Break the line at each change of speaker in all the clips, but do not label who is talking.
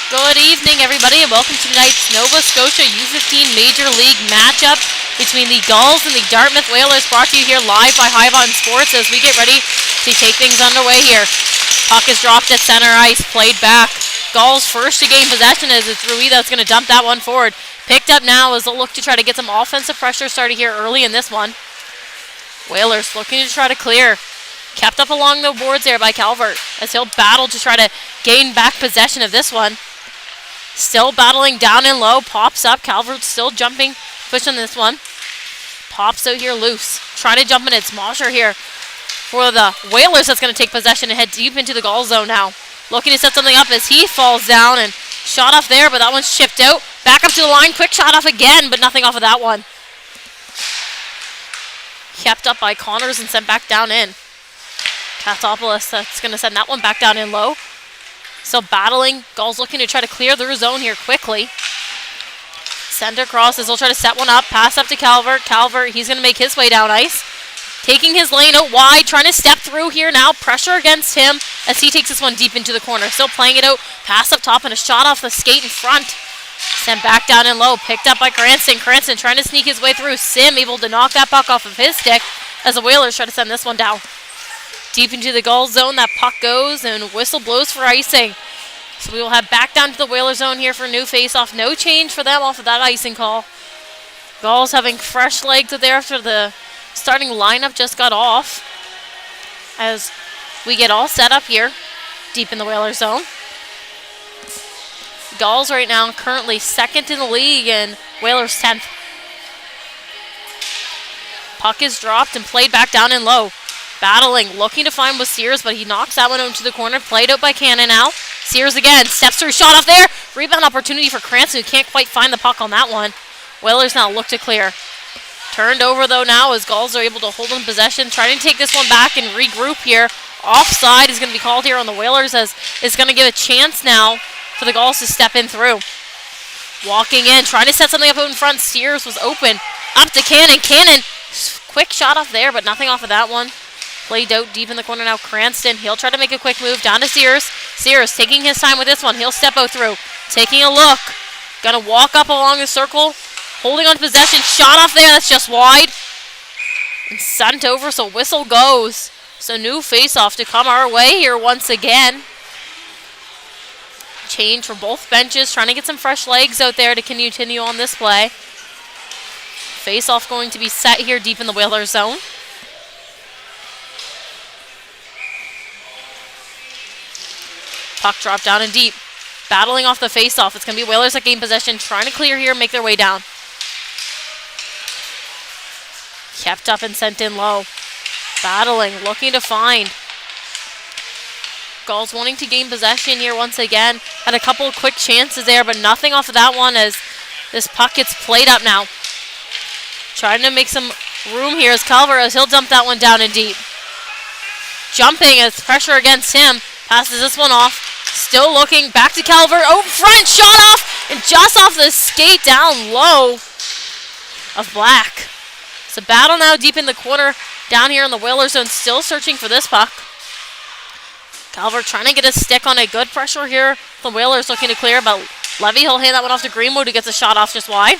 Good evening, everybody, and welcome to tonight's Nova Scotia U15 Major League matchup between the Gulls and the Dartmouth Whalers, brought to you here live by Hive-On Sports as we get ready to take things underway here. Puck is dropped at center ice, played back. Gulls first to gain possession as it's Rui that's going to dump that one forward. Picked up now as they'll look to try to get some offensive pressure started here early in this one. Whalers looking to try to clear. Kept up along the boards there by Calvert as he'll battle to try to gain back possession of this one. Still battling down and low, pops up. Calvert still jumping, pushing this one. Pops out here loose. Trying to jump in. It's Mosher here for the Whalers that's going to take possession and head deep into the goal zone now. Looking to set something up as he falls down and shot off there, but that one's chipped out. Back up to the line, quick shot off again, but nothing off of that one. Kept up by Connors and sent back down in. Katsopoulos that's going to send that one back down in low. Still battling. Gulls looking to try to clear their zone here quickly. Send across as they'll try to set one up. Pass up to Calvert. Calvert, he's going to make his way down ice. Taking his lane out wide. Trying to step through here now. Pressure against him as he takes this one deep into the corner. Still playing it out. Pass up top and a shot off the skate in front. Sent back down in low. Picked up by Cranston. Cranston trying to sneak his way through. Sim able to knock that puck off of his stick as the Whalers try to send this one down. Deep into the goal zone, that puck goes and whistle blows for icing. So we will have back down to the Whaler zone here for a new face-off. No change for them off of that icing call. Gulls having fresh legs out there after the starting lineup just got off. As we get all set up here, deep in the Whaler zone. Gulls right now currently second in the league and Whalers 10th. Puck is dropped and played back down in low. Battling, looking to find with Sears, but he knocks that one out into the corner. Played out by Cannon now. Sears again, steps through, shot off there. Rebound opportunity for Cranston, who can't quite find the puck on that one. Whalers now look to clear. Turned over though now as Gulls are able to hold in possession. Trying to take this one back and regroup here. Offside is going to be called here on the Whalers as it's going to give a chance now for the Gulls to step in through. Walking in, trying to set something up out in front. Sears was open. Up to Cannon. Cannon, quick shot off there, but nothing off of that one. Played out deep in the corner now. Cranston, he'll try to make a quick move down to Sears. Sears taking his time with this one. He'll step out through. Taking a look. Gonna walk up along the circle. Holding on to possession. Shot off there. That's just wide. And sent over, so whistle goes. So new face-off to come our way here once again. Change for both benches. Trying to get some fresh legs out there to continue on this play. Face-off going to be set here deep in the Whaler zone. Puck dropped down and deep. Battling off the face-off. It's going to be Whalers that gain possession. Trying to clear here and make their way down. Kept up and sent in low. Battling. Looking to find. Gulls wanting to gain possession here once again. Had a couple of quick chances there, but nothing off of that one as this puck gets played up now. Trying to make some room here as Calvert as he'll dump that one down and deep. Jumping as pressure against him. Passes this one off. Still looking. Back to Calvert. Out front. Shot off. And just off the skate down low of Black. It's a battle now deep in the corner. Down here in the Whaler zone. Still searching for this puck. Calvert trying to get a stick on a good pressure here. The Whalers looking to clear. But Levy, he'll hand that one off to Greenwood, who gets a shot off just wide.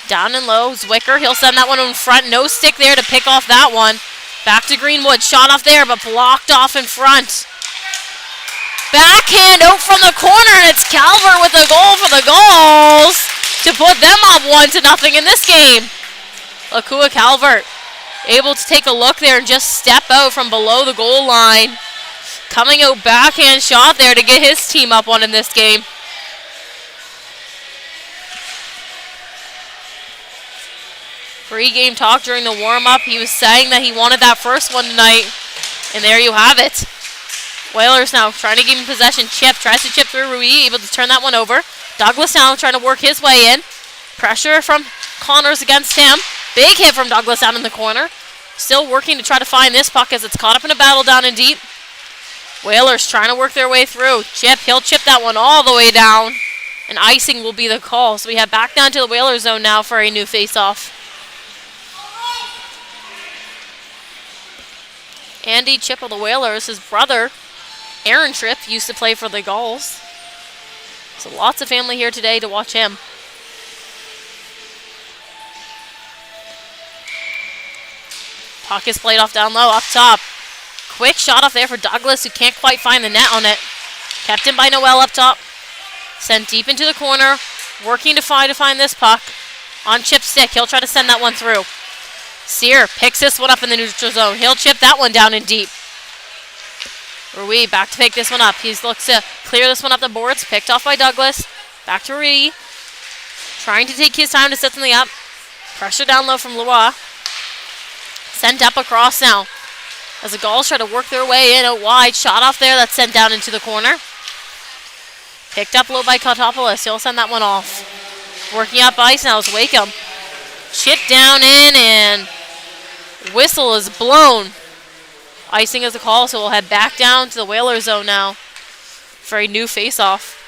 Down and low. Zwicker. He'll send that one in front. No stick there to pick off that one. Back to Greenwood. Shot off there, but blocked off in front. Backhand out from the corner, and it's Calvert with a goal for the Gulls to put them up 1-0 in this game. Lakua Calvert able to take a look there and just step out from below the goal line. Coming out backhand shot there to get his team up 1 in this game. Pre-game talk during the warm-up, he was saying that he wanted that first one tonight. And there you have it. Whalers now trying to gain possession. Chip tries to chip through Rui, able to turn that one over. Douglas now trying to work his way in. Pressure from Connors against him. Big hit from Douglas down in the corner. Still working to try to find this puck as it's caught up in a battle down and deep. Whalers trying to work their way through. Chip, he'll chip that one all the way down. And icing will be the call. So we have back down to the Whaler zone now for a new face-off. Andy Chip of the Whalers, his brother, Aaron Tripp, used to play for the Gulls. So lots of family here today to watch him. Puck is played off down low, up top. Quick shot off there for Douglas, who can't quite find the net on it. Kept in by Noel up top. Sent deep into the corner. Working to find this puck. On chip stick, he'll try to send that one through. Sear picks this one up in the neutral zone. He'll chip that one down in deep. Rui back to pick this one up. He looks to clear this one up the boards. Picked off by Douglas. Back to Rui. Trying to take his time to set something up. Pressure down low from Lois. Sent up across now. As the Gulls try to work their way in, a wide shot off there that's sent down into the corner. Picked up low by Kotopoulos. He'll send that one off. Working up ice now is Wakeham. Chip down in and whistle is blown. Icing is the call, so we'll head back down to the Whaler zone now for a new face-off.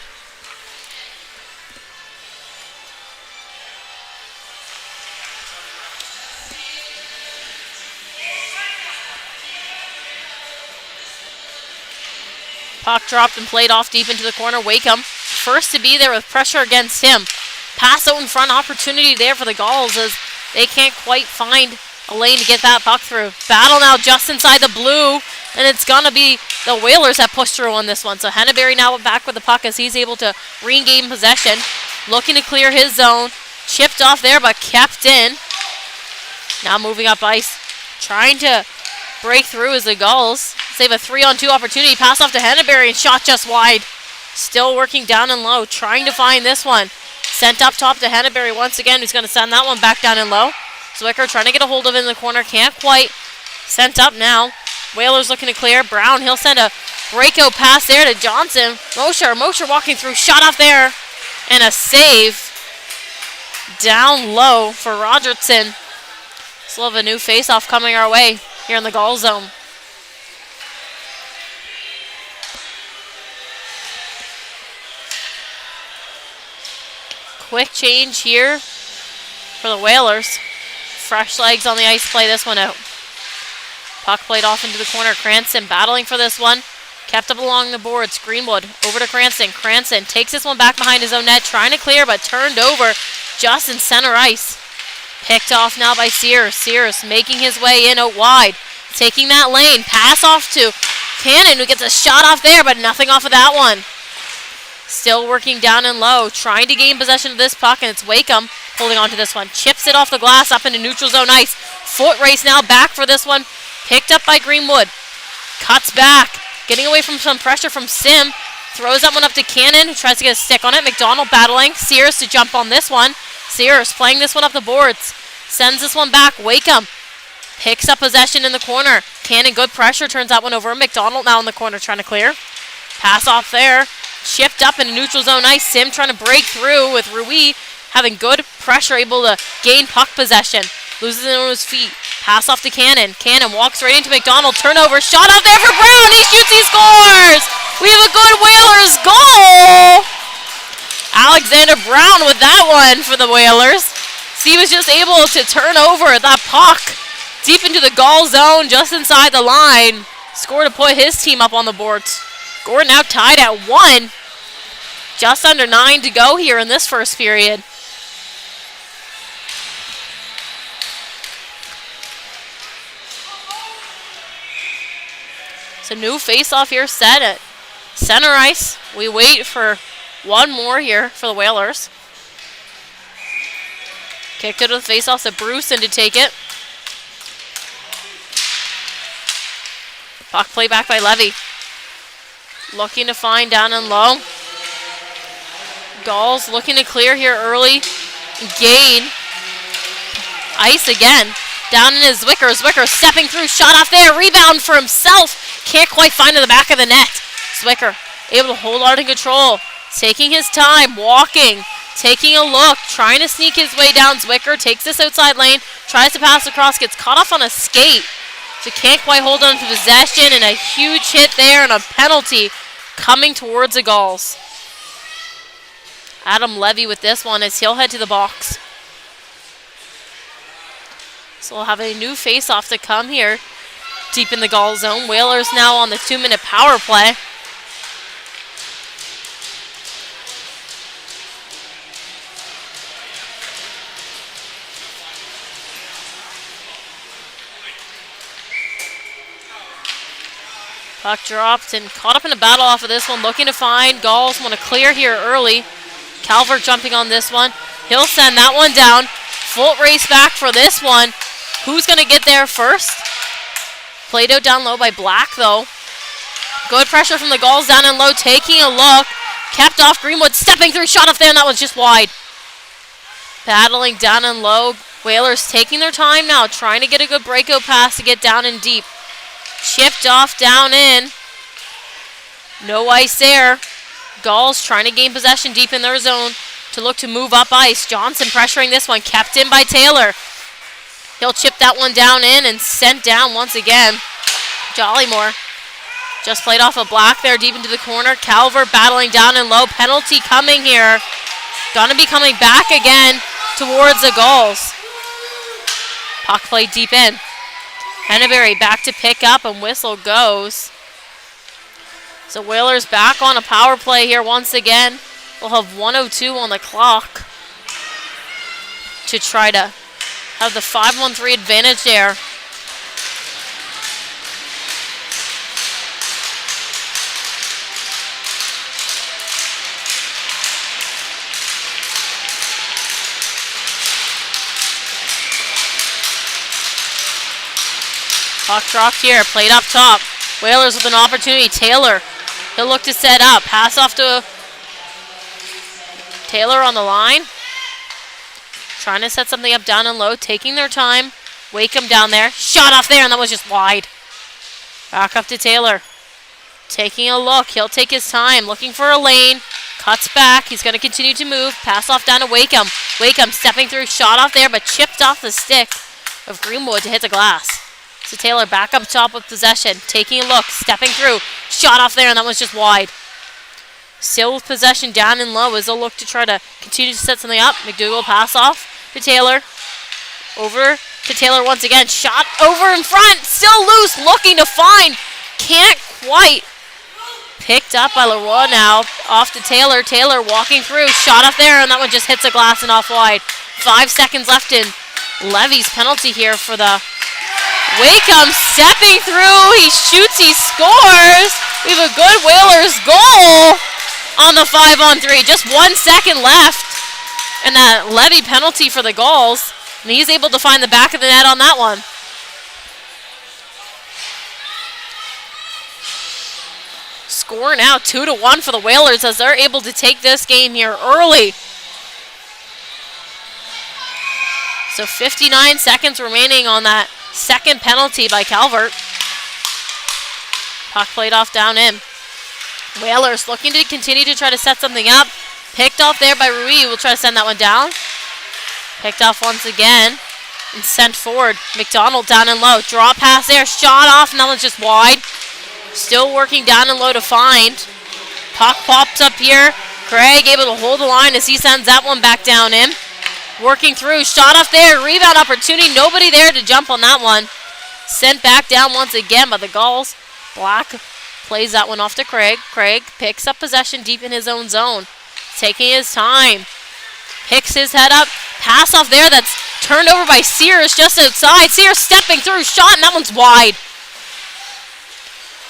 Puck dropped and played off deep into the corner. Wakeham, first to be there with pressure against him. Pass out in front, opportunity there for the Gulls as they can't quite find a lane to get that puck through. Battle now just inside the blue, and it's going to be the Whalers that push through on this one. So Henneberry now back with the puck as he's able to regain possession. Looking to clear his zone. Chipped off there, but kept in. Now moving up ice. Trying to break through as the Gulls save a 3-on-2 opportunity. Pass off to Henneberry and shot just wide. Still working down and low, trying to find this one. Sent up top to Henneberry once again, who's going to send that one back down and low. Zwicker trying to get a hold of it in the corner, can't quite. Sent up now. Whalers looking to clear. Brown, he'll send a breakout pass there to Johnson. Mosher walking through, shot off there. And a save down low for Rogerson. Still have a new face-off coming our way here in the goal zone. Quick change here for the Whalers. Fresh legs on the ice, play this one out. Puck played off into the corner. Cranston battling for this one. Kept up along the boards. Greenwood over to Cranston. Cranston takes this one back behind his own net. Trying to clear, but turned over just in center ice. Picked off now by Sears. Sears making his way in out wide. Taking that lane. Pass off to Cannon, who gets a shot off there, but nothing off of that one. Still working down and low. Trying to gain possession of this puck, and it's Wakeham holding on to this one. Chips it off the glass up into neutral zone ice. Foot race now back for this one. Picked up by Greenwood. Cuts back. Getting away from some pressure from Sim. Throws that one up to Cannon, who tries to get a stick on it. McDonald battling. Sears to jump on this one. Sears playing this one up the boards. Sends this one back. Wakeham picks up possession in the corner. Cannon, good pressure. Turns that one over. McDonald now in the corner trying to clear. Pass off there. Chipped up in neutral zone ice. Sim trying to break through with Rui having good pressure, able to gain puck possession. Loses it on his feet. Pass off to Cannon. Cannon walks right into McDonald. Turnover. Shot out there for Brown. He shoots. He scores. We have a good Whalers goal. Alexander Brown with that one for the Whalers. So he was just able to turn over that puck deep into the goal zone just inside the line. Score to put his team up on the boards. Gordon now tied at 1. Just under 9 to go here in this first period. So new face-off here set at center ice. We wait for one more here for the Whalers. Kicked it to the face-off to Brewson to take it. Puck play back by Levy. Looking to find down and low. Gulls looking to clear here early. Gain. Ice again. Down in his Zwicker. Zwicker stepping through. Shot off there. Rebound for himself. Can't quite find in the back of the net. Zwicker able to hold on to control. Taking his time. Walking. Taking a look. Trying to sneak his way down. Zwicker takes this outside lane. Tries to pass across. Gets caught off on a skate. So can't quite hold on to possession. And a huge hit there and a penalty coming towards the Gulls. Adam Levy with this one as he'll head to the box. So we'll have a new face-off to come here deep in the goal zone. Whalers now on the 2-minute power play. Puck dropped and caught up in a battle off of this one. Looking to find. Gulls want to clear here early. Calvert jumping on this one. He'll send that one down. Full race back for this one. Who's going to get there first? Played out down low by Black, though. Good pressure from the Gulls down and low. Taking a look. Kept off Greenwood. Stepping through. Shot off there, and that was just wide. Battling down and low. Whalers taking their time now. Trying to get a good breakout pass to get down and deep. Chipped off down in. No ice there. Gulls trying to gain possession deep in their zone to look to move up ice. Johnson pressuring this one. Kept in by Taylor. He'll chip that one down in and sent down once again. Jollymore just played off a Black there deep into the corner. Calvert battling down and low. Penalty coming here. Gonna be coming back again towards the Gulls. Puck played deep in. Henneberry back to pick up and whistle goes. So Whalers back on a power play here once again. We'll have 1:02 on the clock to try to have the 5-1-3 advantage there. Puck dropped here, played up top. Whalers with an opportunity. Taylor, he'll look to set up. Pass off to Taylor on the line. Trying to set something up down and low, taking their time. Wakeham down there. Shot off there, and that was just wide. Back up to Taylor. Taking a look. He'll take his time, looking for a lane. Cuts back. He's going to continue to move. Pass off down to Wakeham. Wakeham stepping through. Shot off there, but chipped off the stick of Greenwood to hit the glass. So Taylor back up top with possession. Taking a look. Stepping through. Shot off there, and that was just wide. Still with possession down and low as they'll look to try to continue to set something up. McDougall pass off to Taylor. Over to Taylor once again. Shot over in front. Still loose. Looking to find. Can't quite. Picked up by Leroy now. Off to Taylor. Taylor walking through. Shot off there, and that one just hits the glass and off wide. 5 seconds left in Levy's penalty here for the Wakeham. Stepping through. He shoots. He scores. We have a good Whalers goal on the 5-on-3. Just 1 second left. And that Levy penalty for the Gulls. And he's able to find the back of the net on that one. Score now 2-1 for the Whalers as they're able to take this game here early. So 59 seconds remaining on that second penalty by Calvert. Puck played off down in. Whalers looking to continue to try to set something up. Picked off there by Rui. We'll try to send that one down. Picked off once again and sent forward. McDonald down and low. Draw pass there. Shot off, and that one's just wide. Still working down and low to find. Puck pops up here. Craig able to hold the line as he sends that one back down in. Working through. Shot off there. Rebound opportunity. Nobody there to jump on that one. Sent back down once again by the Gulls. Black plays that one off to Craig. Craig picks up possession deep in his own zone. Taking his time. Picks his head up. Pass off there that's turned over by Sears just outside. Sears stepping through. Shot, and that one's wide.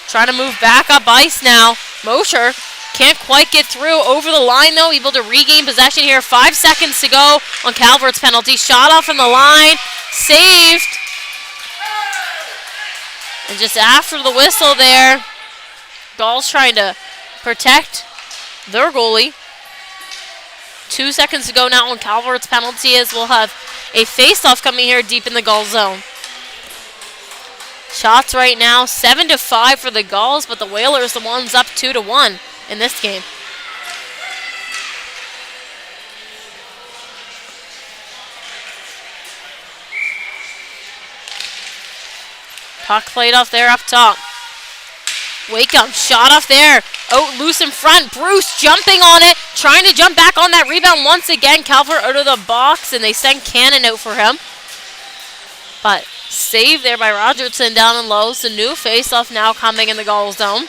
Trying to move back up ice now. Mosher can't quite get through. Over the line, though. Able to regain possession here. 5 seconds to go on Calvert's penalty. Shot off from the line. Saved. And just after the whistle there, Gulls trying to protect their goalie. 2 seconds to go now on Calvert's penalty as we'll have a face-off coming here deep in the Gulls zone. Shots right now, 7-5 for the Gulls, but the Whalers the ones up 2-1 in this game. Puck played off there up top. Wakeham shot off there. Out loose in front. Bruce jumping on it. Trying to jump back on that rebound once again. Calvert out of the box, and they send Cannon out for him. But saved there by Rogerson down and low. So new face-off now coming in the Gulls zone.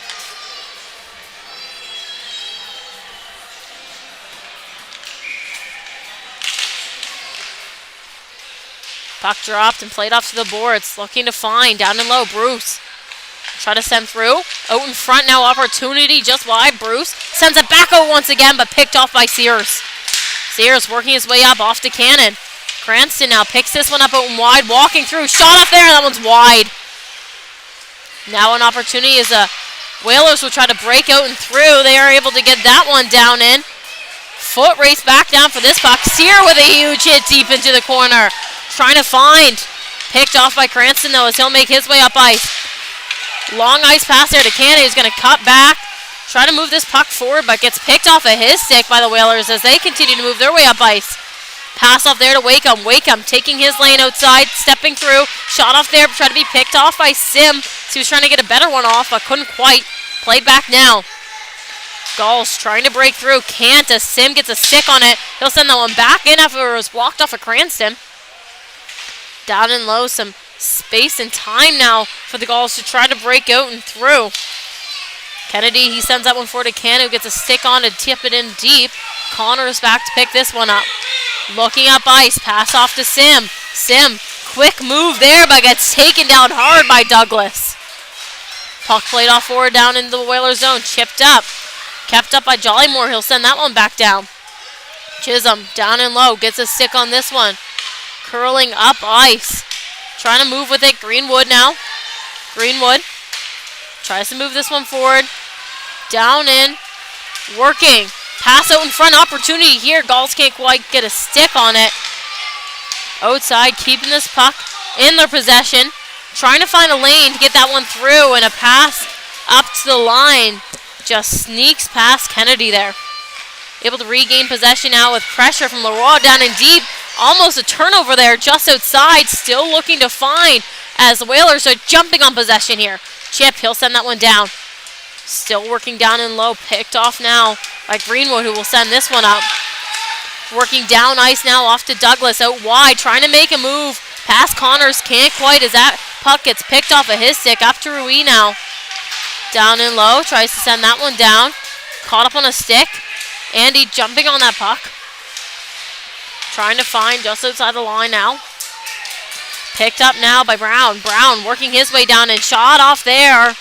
Puck dropped and played off to the boards. Looking to find down and low. Bruce Try to send through. Out in front now, opportunity just wide. Bruce sends it back out once again, but picked off by Sears. Sears working his way up off to Cannon. Cranston now picks this one up out and wide, walking through. Shot off there, and that one's wide. Now an opportunity as the Whalers will try to break out and through. They are able to get that one down in. Foot race back down for this puck. Sear with a huge hit deep into the corner. Trying to find. Picked off by Cranston, though, as he'll make his way up ice. Long ice pass there to Canada. He's going to cut back. Try to move this puck forward, but gets picked off of his stick by the Whalers as they continue to move their way up ice. Pass off there to Wakeham. Wakeham taking his lane outside, stepping through. Shot off there, tried to be picked off by Sim. So he was trying to get a better one off, but couldn't quite. Played back now. Gulls trying to break through. Can't as Sim gets a stick on it. He'll send that one back in after it was walked off of Cranston. Down and low, some space and time now for the Gulls to try to break out and through. Kennedy, he sends that one forward to Cannon, who gets a stick on to tip it in deep. Connors back to pick this one up. Looking up ice, pass off to Sim. Sim, quick move there, but gets taken down hard by Douglas. Puck played off forward down into the Whalers zone, chipped up. Kept up by Jollymore, he'll send that one back down. Chisholm, down and low, gets a stick on this one. Curling up ice. Trying to move with it, Greenwood now. Greenwood tries to move this one forward. Down in, working. Pass out in front, opportunity here. Gulls can't quite get a stick on it. Outside, keeping this puck in their possession. Trying to find a lane to get that one through, and a pass up to the line. Just sneaks past Kennedy there. Able to regain possession now with pressure from Leroy down in deep. Almost a turnover there just outside. Still looking to find as the Whalers are jumping on possession here. Chip, he'll send that one down. Still working down and low. Picked off now by Greenwood, who will send this one up. Working down ice now off to Douglas out wide. Trying to make a move. Past Connors, can't quite as that puck gets picked off of his stick. Up to Rui now. Down and low. Tries to send that one down. Caught up on a stick. Andy jumping on that puck. Trying to find just outside the line now. Picked up now by Brown. Brown working his way down and shot off there.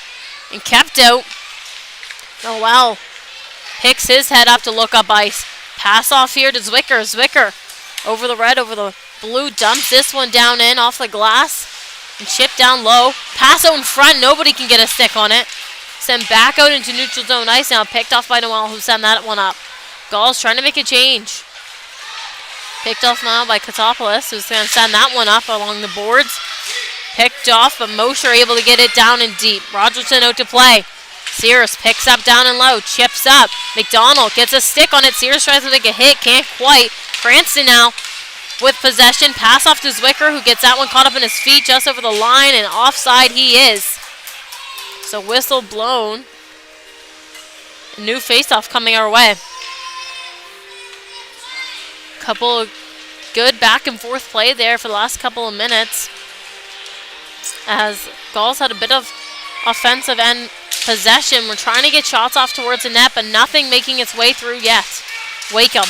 And kept out. Oh well. Picks his head up to look up ice. Pass off here to Zwicker. Zwicker over the red, over the blue. Dumps this one down in off the glass. And chip down low. Pass out in front. Nobody can get a stick on it. Send back out into neutral zone ice now. Picked off by Noel, who sent that one up. Gulls trying to make a change. Picked off now by Katopoulos, who's going to send that one up along the boards. Picked off, but Mosher able to get it down and deep. Rogerson out to play. Sears picks up down and low, chips up. McDonald gets a stick on it. Sears tries to make a hit, can't quite. Cranston now with possession. Pass off to Zwicker, who gets that one caught up in his feet just over the line, and offside he is. So whistle blown. New faceoff coming our way. Couple of good back and forth play there for the last couple of minutes, as Gulls had a bit of offensive end possession. We're trying to get shots off towards the net, but nothing making its way through yet. Wakeham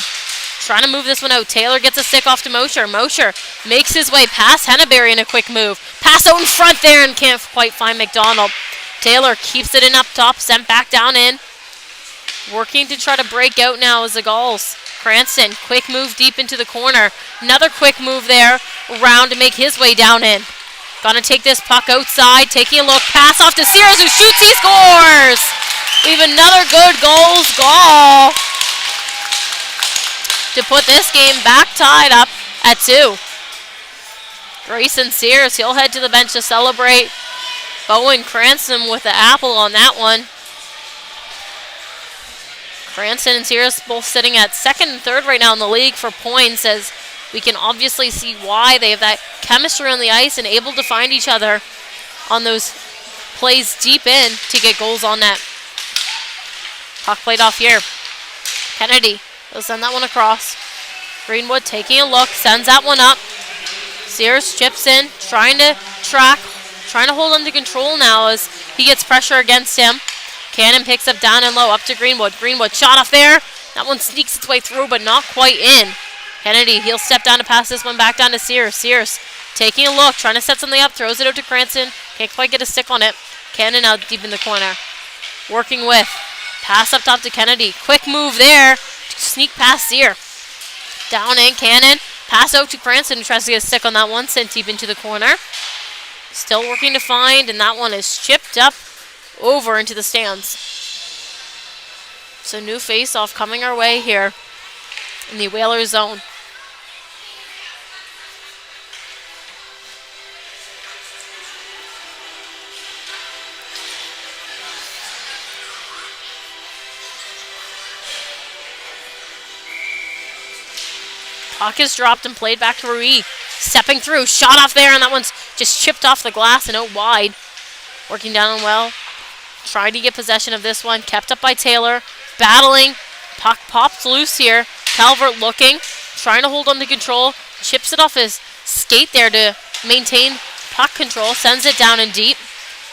trying to move this one out. Taylor gets a stick off to Mosher. Mosher makes his way past Henneberry in a quick move. Pass out in front there and can't quite find McDonald. Taylor keeps it in up top, sent back down in. Working to try to break out now as the Gulls. Cranston, quick move deep into the corner. Another quick move there, around to make his way down in. Gonna take this puck outside, taking a look, pass off to Sears, who shoots, he scores! We have another good Gulls goal to put this game back tied up at 2. Grayson Sears, he'll head to the bench to celebrate. Bowen Cranston with the apple on that one. Cranston and Sears both sitting at second and third right now in the league for points, as we can obviously see why. They have that chemistry on the ice and able to find each other on those plays deep in to get goals on net. Puck played off here. Kennedy, they'll send that one across. Greenwood taking a look, sends that one up. Sears chips in, trying to track, trying to hold under control now as he gets pressure against him. Cannon picks up down and low, up to Greenwood. Greenwood shot off there. That one sneaks its way through, but not quite in. Kennedy, he'll step down to pass this one back down to Sears. Sears taking a look, trying to set something up, throws it out to Cranston. Can't quite get a stick on it. Cannon out deep in the corner. Working with. Pass up top to Kennedy. Quick move there. Sneak past Sear. Down in Cannon. Pass out to Cranston, who tries to get a stick on that one. Sent deep into the corner. Still working to find, and that one is chipped up over into the stands. So new face-off coming our way here in the Whalers zone. Puck is dropped and played back to Rui. Stepping through, shot off there, and that one's just chipped off the glass and out wide. Working down well. Trying to get possession of this one. Kept up by Taylor. Battling. Puck pops loose here. Calvert looking. Trying to hold on to control. Chips it off his skate there to maintain puck control. Sends it down and deep.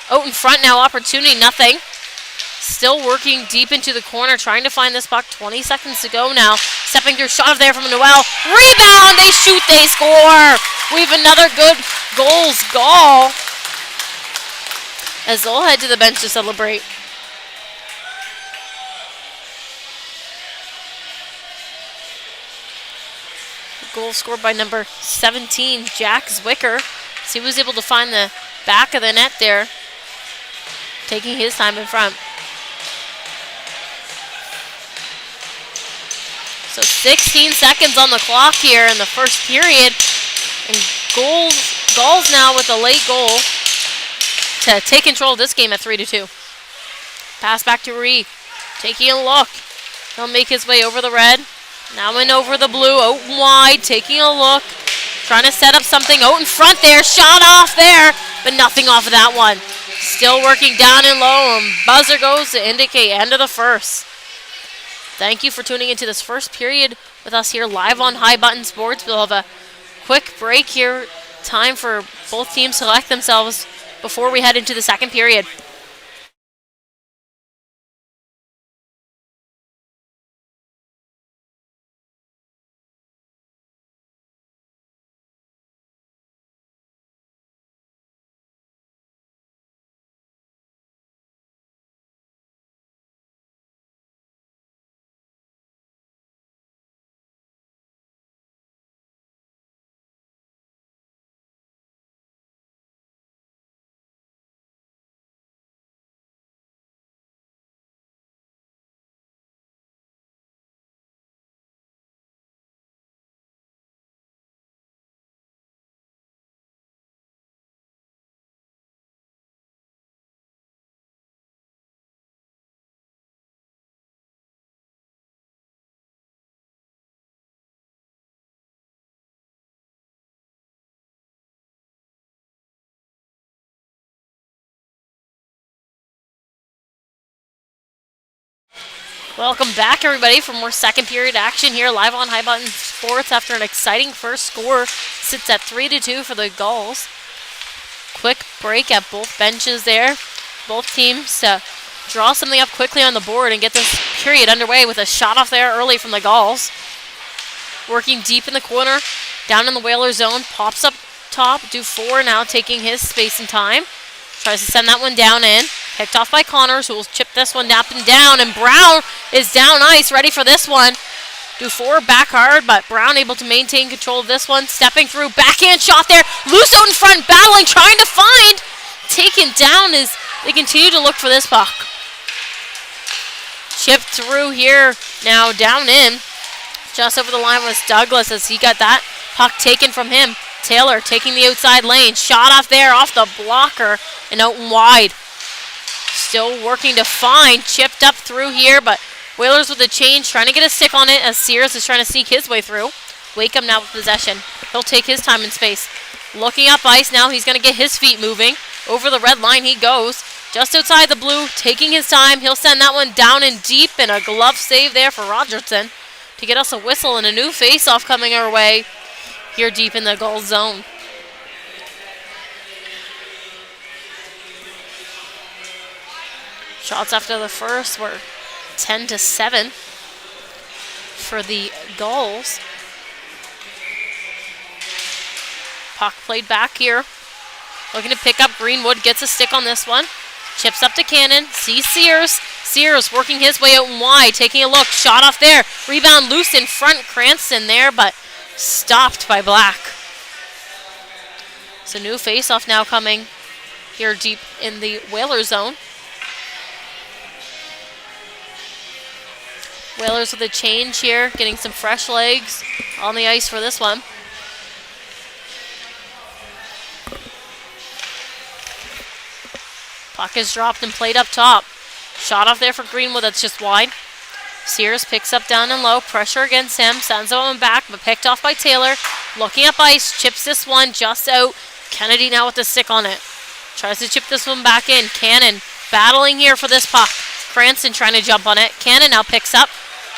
Out in front now, opportunity, nothing. Still working deep into the corner, trying to find this puck. 20 seconds to go now. Stepping through, shot there from Noel. Rebound, they shoot, they score. We have another good Gulls goal. As they'll head to the bench to celebrate. Goal scored by number 17, Jack Zwicker. So he was able to find the back of the net there, taking his time in front. So 16 seconds on the clock here in the first period. And Gulls now with a late goal to take control of this game at 3-2. Pass back to Rui. Taking a look. He'll make his way over the red. Now in over the blue. Out wide. Taking a look. Trying to set up something out in front there. Shot off there. But nothing off of that one. Still working down and low. And buzzer goes to indicate end of the first. Thank you for tuning into this first period with us here live on High Button Sports. We'll have a quick break here. Time for both teams to select themselves before we head into the second period. Welcome back, everybody, for more second period action here live on High Button Sports after an exciting first score. Sits at 3-2 for the Gulls. Quick break at both benches there. Both teams draw something up quickly on the board and get this period underway with a shot off there early from the Gulls. Working deep in the corner, down in the Whaler zone, pops up top. Dufour now taking his space and time. Tries to send that one down in. Picked off by Connors, who will chip this one up and down. And Brown is down ice, ready for this one. Dufour back hard, but Brown able to maintain control of this one. Stepping through, backhand shot there. Loose out in front, battling, trying to find. Taken down as they continue to look for this puck. Chipped through here, now down in. Just over the line was Douglas as he got that puck taken from him. Taylor taking the outside lane. Shot off there, off the blocker, and out and wide. Still working to find. Chipped up through here, but Whalers with the change, trying to get a stick on it as Sears is trying to sneak his way through. Wakeham now with possession. He'll take his time in space. Looking up ice now, he's going to get his feet moving. Over the red line he goes. Just outside the blue, taking his time. He'll send that one down and deep, and a glove save there for Rogerson to get us a whistle and a new face-off coming our way here deep in the goal zone. Shots after the first were 10-7 for the Gulls. Puck played back here. Looking to pick up Greenwood. Gets a stick on this one. Chips up to Cannon. Sees Sears. Sears working his way out and wide. Taking a look. Shot off there. Rebound loose in front. Cranston there, but stopped by Black. So new face-off now coming here deep in the Whalers zone. Whalers with a change here. Getting some fresh legs on the ice for this one. Puck is dropped and played up top. Shot off there for Greenwood, that's just wide. Sears picks up down and low. Pressure against him. Sends him back, but picked off by Taylor. Looking up ice. Chips this one just out. Kennedy now with the stick on it. Tries to chip this one back in. Cannon battling here for this puck. Cranston trying to jump on it. Cannon now picks up.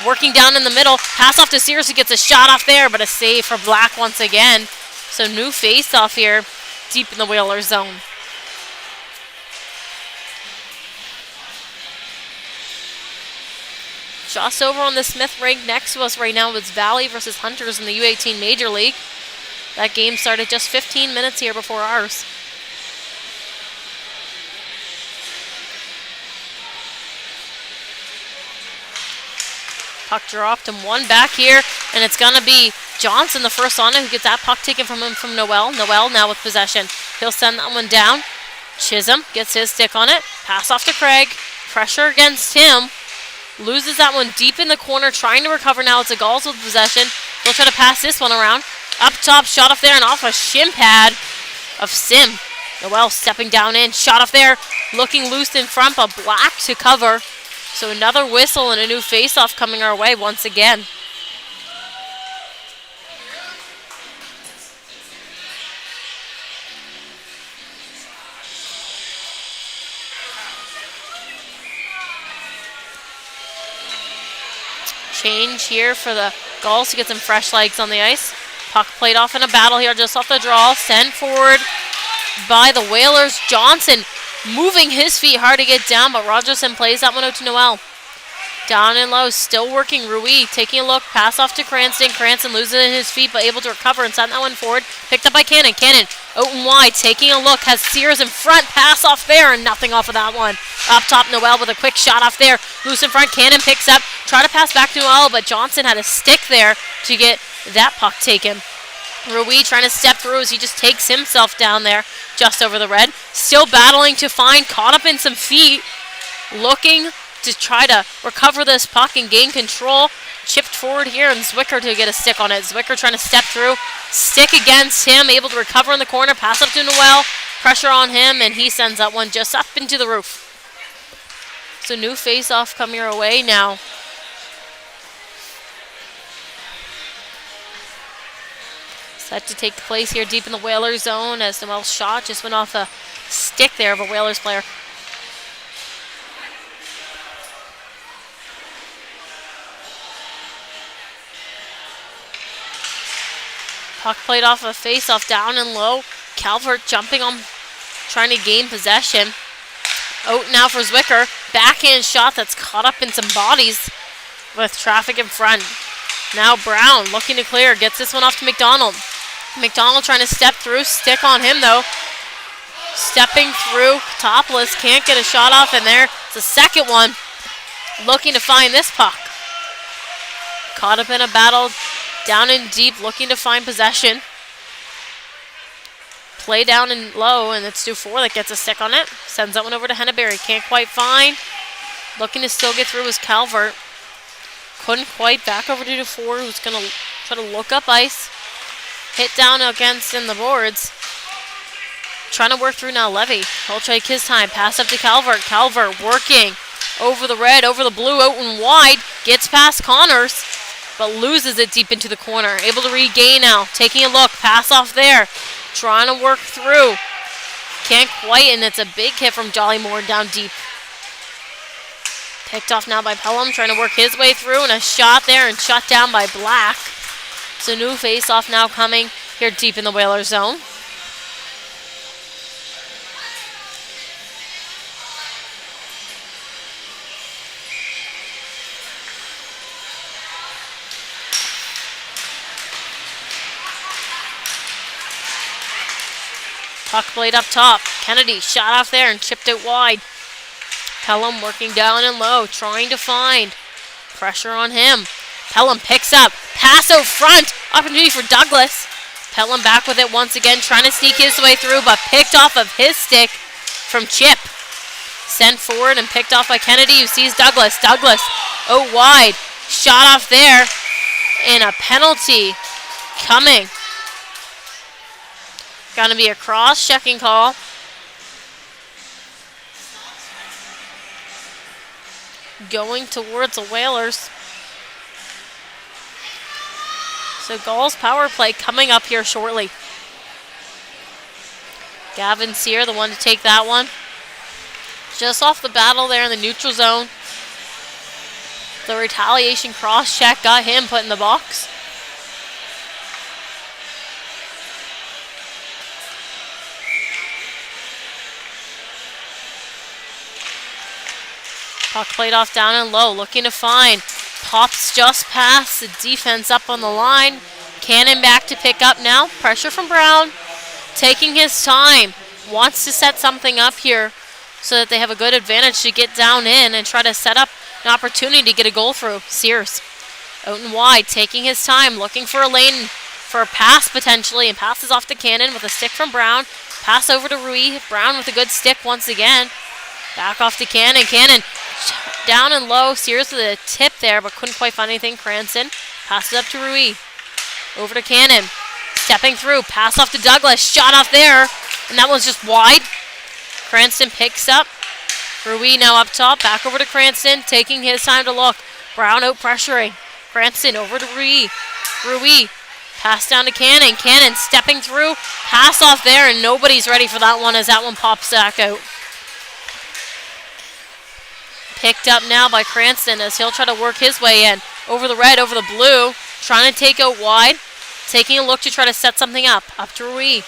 Working down in the middle. Pass off to Sears who gets a shot off there, but a save for Black once again. So new face off here deep in the Whalers zone. Just over on the Smith rink next to us right now is Valley versus Hunters in the U18 Major League. That game started just 15 minutes here before ours. Puck dropped and one back here, and it's going to be Johnson, the first on it, who gets that puck taken from him from Noel. Noel now with possession. He'll send that one down. Chisholm gets his stick on it. Pass off to Craig. Pressure against him. Loses that one deep in the corner, trying to recover now. It's a Gulls with possession. They'll try to pass this one around. Up top, shot off there and off a shin pad of Sim. Noel stepping down in, shot off there, looking loose in front, but Black to cover. So another whistle and a new face-off coming our way once again. Change here for the Gulls to get some fresh legs on the ice. Puck played off in a battle here just off the draw. Sent forward by the Whalers. Johnson moving his feet hard to get down, but Rogerson plays that one out to Noel. Down and low, still working. Rui taking a look, pass off to Cranston. Cranston loses his feet, but able to recover and send that one forward. Picked up by Cannon. Cannon out and wide, taking a look, has Sears in front. Pass off there, and nothing off of that one. Up top, Noel with a quick shot off there. Loose in front, Cannon picks up. Try to pass back to Noel, but Johnson had a stick there to get that puck taken. Rui trying to step through as he just takes himself down there just over the red. Still battling to find, caught up in some feet. Looking to try to recover this puck and gain control. Chipped forward here, and Zwicker to get a stick on it. Zwicker trying to step through. Stick against him, able to recover in the corner. Pass up to Noel. Pressure on him, and he sends that one just up into the roof. So new face-off coming our way now. Set to take place here deep in the Whalers zone as Noel's shot just went off a stick there of a Whalers player. Puck played off a face-off down and low. Calvert jumping on, trying to gain possession. Out now for Zwicker. Backhand shot that's caught up in some bodies with traffic in front. Now Brown looking to clear. Gets this one off to McDonald. McDonald trying to step through. Stick on him though. Stepping through. Topless. Can't get a shot off in there. It's the second one. Looking to find this puck. Caught up in a battle. Down and deep. Looking to find possession. Play down and low, and it's 2-4 that gets a stick on it. Sends that one over to Henneberry. Can't quite find. Looking to still get through is Calvert. Couldn't quite. Back over to 2-4, who's going to try to look up ice. Hit down against in the boards. Trying to work through now Levy. He'll take his time. Pass up to Calvert. Calvert working over the red, over the blue, out and wide. Gets past Connors, but loses it deep into the corner. Able to regain now. Taking a look. Pass off there. Trying to work through. Can't quite, and it's a big hit from Jolly Moore down deep. Picked off now by Pelham, trying to work his way through, and a shot there and shut down by Black. So new face-off now coming here deep in the Whalers zone. Puck played up top. Kennedy shot off there and chipped it wide. Pelham working down and low, trying to find pressure on him. Pelham picks up, pass out front, opportunity for Douglas. Pelham back with it once again, trying to sneak his way through, but picked off of his stick from Chip. Sent forward and picked off by Kennedy, who sees Douglas. Douglas, out wide, shot off there, and a penalty coming. Gonna be a cross-checking call. Going towards the Whalers. So Gulls power play coming up here shortly. Gavin Sear, the one to take that one. Just off the battle there in the neutral zone. The retaliation cross check got him put in the box. Puck played off down and low, looking to find. Pops just past the defense up on the line. Cannon back to pick up now. Pressure from Brown. Taking his time. Wants to set something up here so that they have a good advantage to get down in and try to set up an opportunity to get a goal through. Sears out and wide, taking his time, looking for a lane for a pass potentially, and passes off to Cannon with a stick from Brown. Pass over to Rui. Brown with a good stick once again. Back off to Cannon. Cannon down and low. Sears with a tip there, but couldn't quite find anything. Cranston passes up to Rui. Over to Cannon. Stepping through. Pass off to Douglas. Shot off there. And that one's just wide. Cranston picks up. Rui now up top. Back over to Cranston. Taking his time to look. Brown out pressuring. Cranston over to Rui. Rui. Pass down to Cannon. Cannon stepping through. Pass off there, and nobody's ready for that one as that one pops back out. Picked up now by Cranston as he'll try to work his way in. Over the red, over the blue. Trying to take out wide. Taking a look to try to set something up. Up to Rui.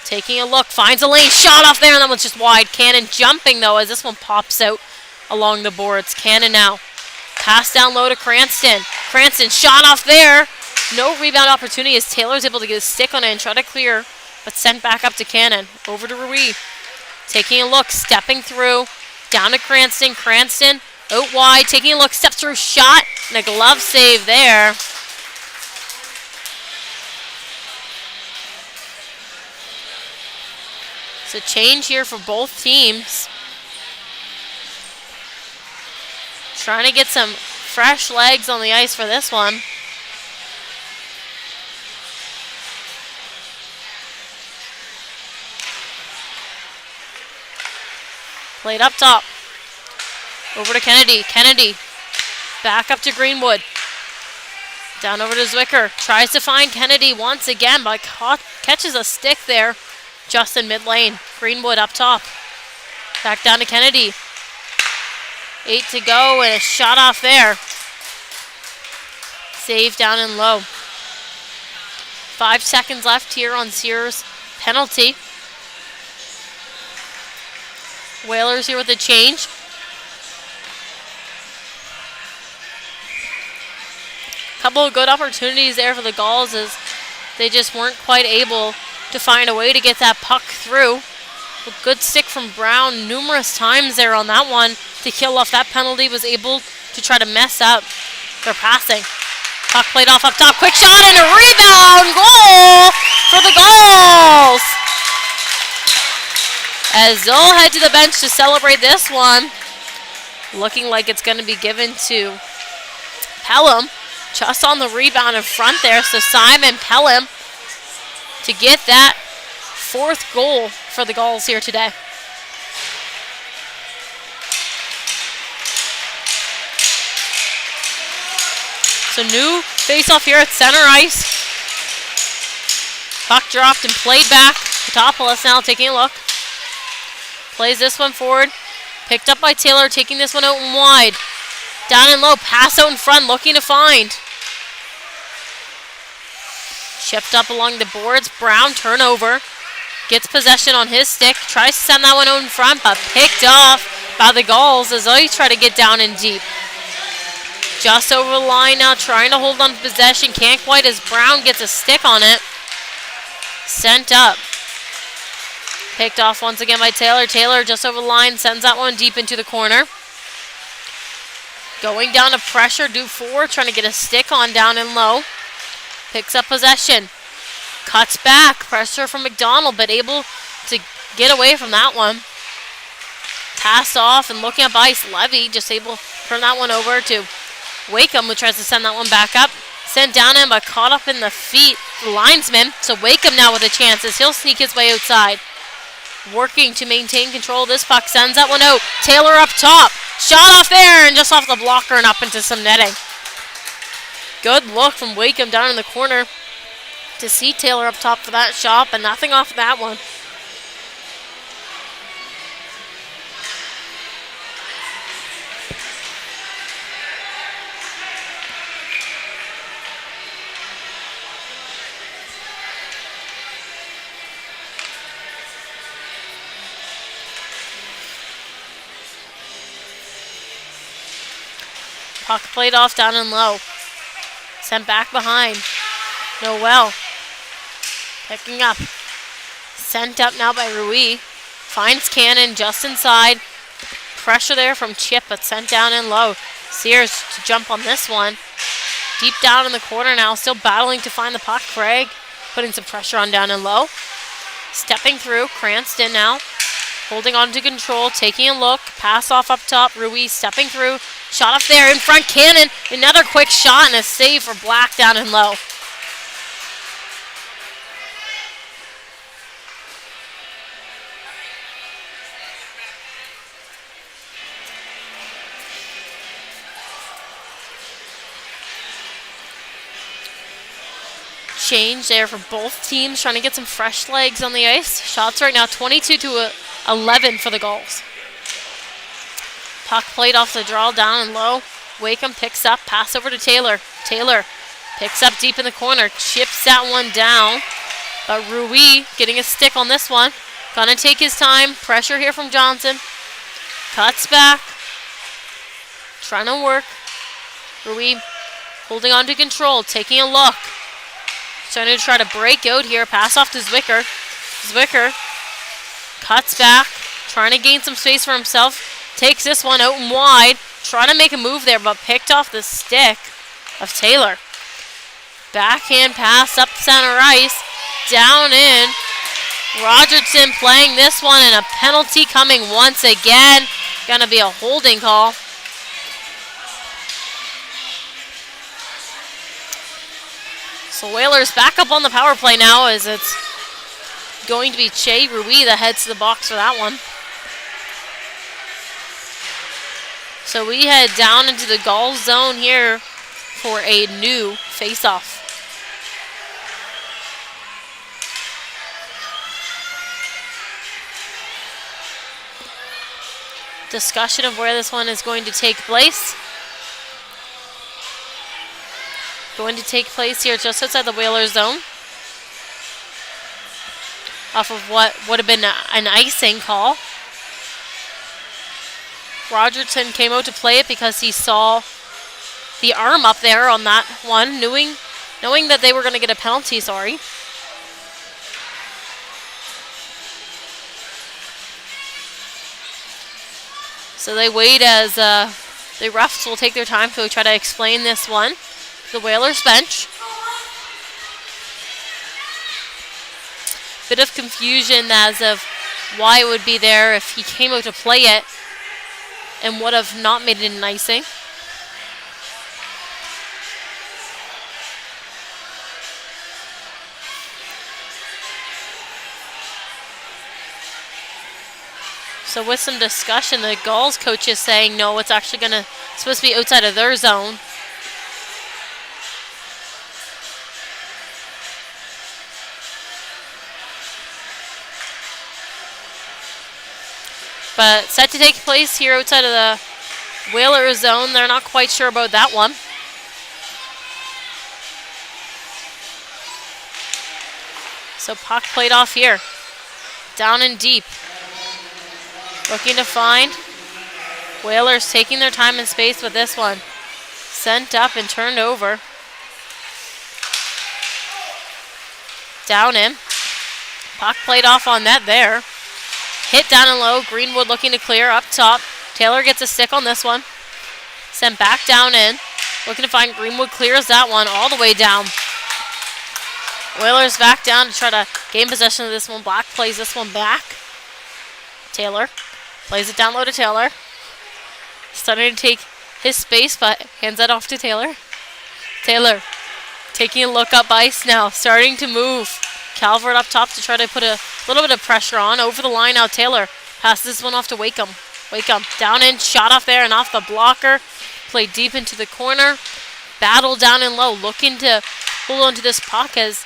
Taking a look. Finds a lane. Shot off there, and that one's just wide. Cannon jumping, though, as this one pops out along the boards. Cannon now. Pass down low to Cranston. Cranston shot off there. No rebound opportunity as Taylor's able to get a stick on it and try to clear, but sent back up to Cannon. Over to Rui. Taking a look. Stepping through. Down to Cranston. Cranston out wide. Taking a look. Step through. Shot. And a glove save there. So change here for both teams. Trying to get some fresh legs on the ice for this one. Played up top. Over to Kennedy. Kennedy back up to Greenwood. Down over to Zwicker. Tries to find Kennedy once again, but catches a stick there. Just in mid lane. Greenwood up top. Back down to Kennedy. 8 to go and a shot off there. Save down and low. 5 seconds left here on Sears' penalty. Whalers here with a change. Couple of good opportunities there for the Gulls as they just weren't quite able to find a way to get that puck through. A good stick from Brown numerous times there on that one to kill off that penalty. Was able to try to mess up their passing. Puck played off up top. Quick shot and a rebound. Goal for the Gulls. As they'll head to the bench to celebrate this one. Looking like it's going to be given to Pelham. Just on the rebound in front there. So Simon Pelham to get that 4th goal for the Gulls here today. So new face-off here at center ice. Puck dropped and played back. Katopoulos now taking a look. Plays this one forward. Picked up by Taylor, taking this one out and wide. Down and low, pass out in front, looking to find. Chipped up along the boards. Brown turnover. Gets possession on his stick. Tries to send that one out in front, but picked off by the Gulls as they try to get down in deep. Just over the line now, trying to hold on to possession. Can't quite as Brown gets a stick on it. Sent up. Picked off once again by Taylor. Taylor just over the line, sends that one deep into the corner. Going down to pressure, do 4, trying to get a stick on down and low. Picks up possession. Cuts back, pressure from McDonald, but able to get away from that one. Pass off and looking up ice. Levy just able to turn that one over to Wakeham, who tries to send that one back up. Sent down in, but caught up in the feet. The linesman. So Wakeham now with a chance as he'll sneak his way outside. Working to maintain control of this puck. Sends that one out. Taylor up top. Shot off there and just off the blocker and up into some netting. Good look from Wakeham down in the corner to see Taylor up top for that shot, but nothing off that one. Puck played off down and low. Sent back behind. Noel. Picking up. Sent up now by Rui. Finds Cannon just inside. Pressure there from Chip, but sent down and low. Sears to jump on this one. Deep down in the corner now. Still battling to find the puck. Craig putting some pressure on down and low. Stepping through. Cranston now. Holding on to control. Taking a look. Pass off up top. Rui stepping through. Shot up there in front. Cannon. Another quick shot and a save for Black down and low. Change there for both teams, trying to get some fresh legs on the ice. Shots right now 22-11 for the Gulls. Puck played off the draw down and low. Wakeham picks up, pass over to Taylor. Taylor picks up deep in the corner, chips that one down. But Rui getting a stick on this one. Gonna take his time. Pressure here from Johnson. Cuts back. Trying to work. Rui holding on to control, taking a look. Trying to try to break out here. Pass off to Zwicker. Zwicker cuts back. Trying to gain some space for himself. Takes this one out and wide. Trying to make a move there, but picked off the stick of Taylor. Backhand pass up center ice. Down in. Rogerson playing this one, and a penalty coming once again. Gonna be a holding call. So Whalers back up on the power play now, as it's going to be Che Rui that heads to the box for that one. So we head down into the Gulls zone here for a new face-off. Discussion of where this one is going to take place. Going to take place here just outside the Whalers zone. Off of what would have been an icing call. Rogerson came out to play it because he saw the arm up there on that one, knowing that they were going to get a penalty, sorry. So they wait as the refs will take their time to try to explain this one. The Whalers bench. Bit of confusion as of why it would be there if he came out to play it and would have not made it an icing. So with some discussion, the Gulls coach is saying no, it's actually supposed to be outside of their zone. But set to take place here outside of the Whalers zone. They're not quite sure about that one. So puck played off here. Down and deep. Looking to find. Whalers taking their time and space with this one. Sent up and turned over. Down in. Puck played off on net there. Hit down and low. Greenwood looking to clear up top. Taylor gets a stick on this one. Sent back down in. Looking to find Greenwood, clears that one all the way down. Whalers back down to try to gain possession of this one. Black plays this one back. Taylor plays it down low to Taylor. Starting to take his space, but hands that off to Taylor. Taylor taking a look up ice now, starting to move. Calvert up top to try to put a little bit of pressure on. Over the line now, Taylor passes this one off to Wakeham. Wakeham down in, shot off there and off the blocker. Played deep into the corner. Battle down and low, looking to hold on to this puck as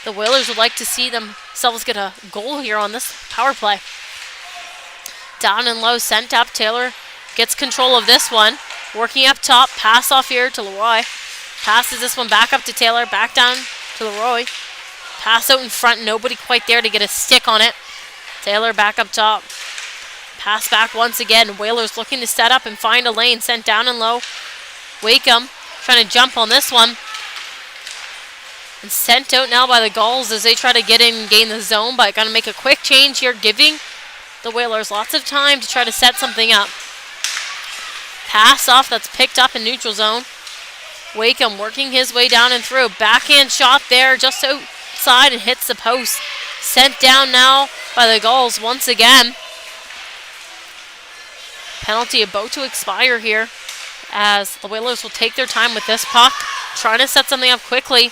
the Whalers would like to see themselves get a goal here on this power play. Down and low, sent up. Taylor gets control of this one. Working up top, pass off here to Leroy. Passes this one back up to Taylor, back down to Leroy. Pass out in front, nobody quite there to get a stick on it. Taylor back up top. Pass back once again. Whalers looking to set up and find a lane. Sent down and low. Wakeham trying to jump on this one. And sent out now by the Gulls as they try to get in and gain the zone. But got to make a quick change here, giving the Whalers lots of time to try to set something up. Pass off, that's picked up in neutral zone. Wakeham working his way down and through. Backhand shot there just outside and hits the post. Sent down now by the Gulls once again. Penalty about to expire here as the Whalers will take their time with this puck. Trying to set something up quickly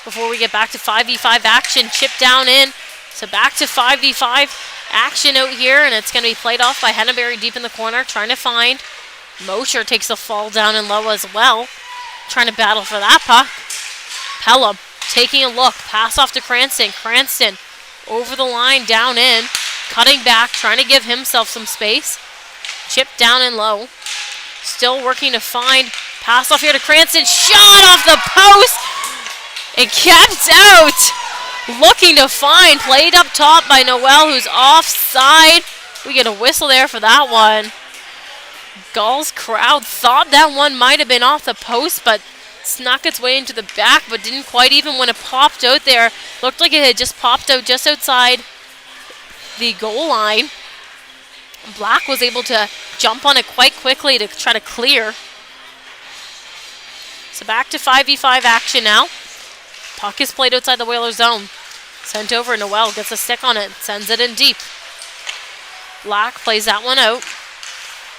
before we get back to 5v5 action. Chip down in. So back to 5v5 action out here, and it's going to be played off by Henneberry deep in the corner. Trying to find. Mosher takes a fall down and low as well. Trying to battle for that puck. Pelham taking a look. Pass off to Cranston. Cranston over the line, down in. Cutting back, trying to give himself some space. Chip down and low. Still working to find. Pass off here to Cranston. Shot off the post. And kept out. Looking to find. Played up top by Noel, who's offside. We get a whistle there for that one. Gulls crowd thought that one might have been off the post, but snuck its way into the back, but didn't quite even when it popped out there. Looked like it had just popped out just outside the goal line. Black was able to jump on it quite quickly to try to clear. So back to 5v5 action now. Puck is played outside the Whaler zone. Sent over, Noel gets a stick on it, sends it in deep. Black plays that one out.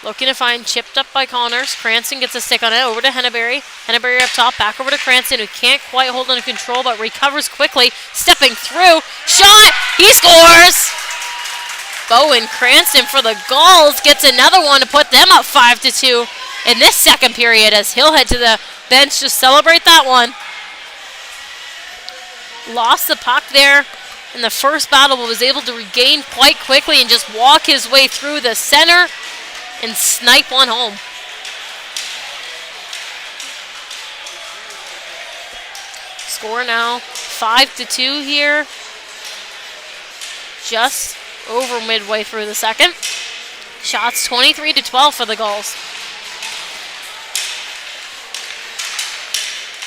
Looking to find, chipped up by Connors. Cranston gets a stick on it, over to Henneberry. Henneberry up top, back over to Cranston, who can't quite hold under control, but recovers quickly. Stepping through, shot, he scores! Bowen Cranston for the Gulls gets another one to put them up 5-2 in this second period as he'll head to the bench to celebrate that one. Lost the puck there in the first battle, but was able to regain quite quickly and just walk his way through the center and snipe one home. Score now 5-2 here. Just over midway through the second. Shots 23-12 for the Gulls.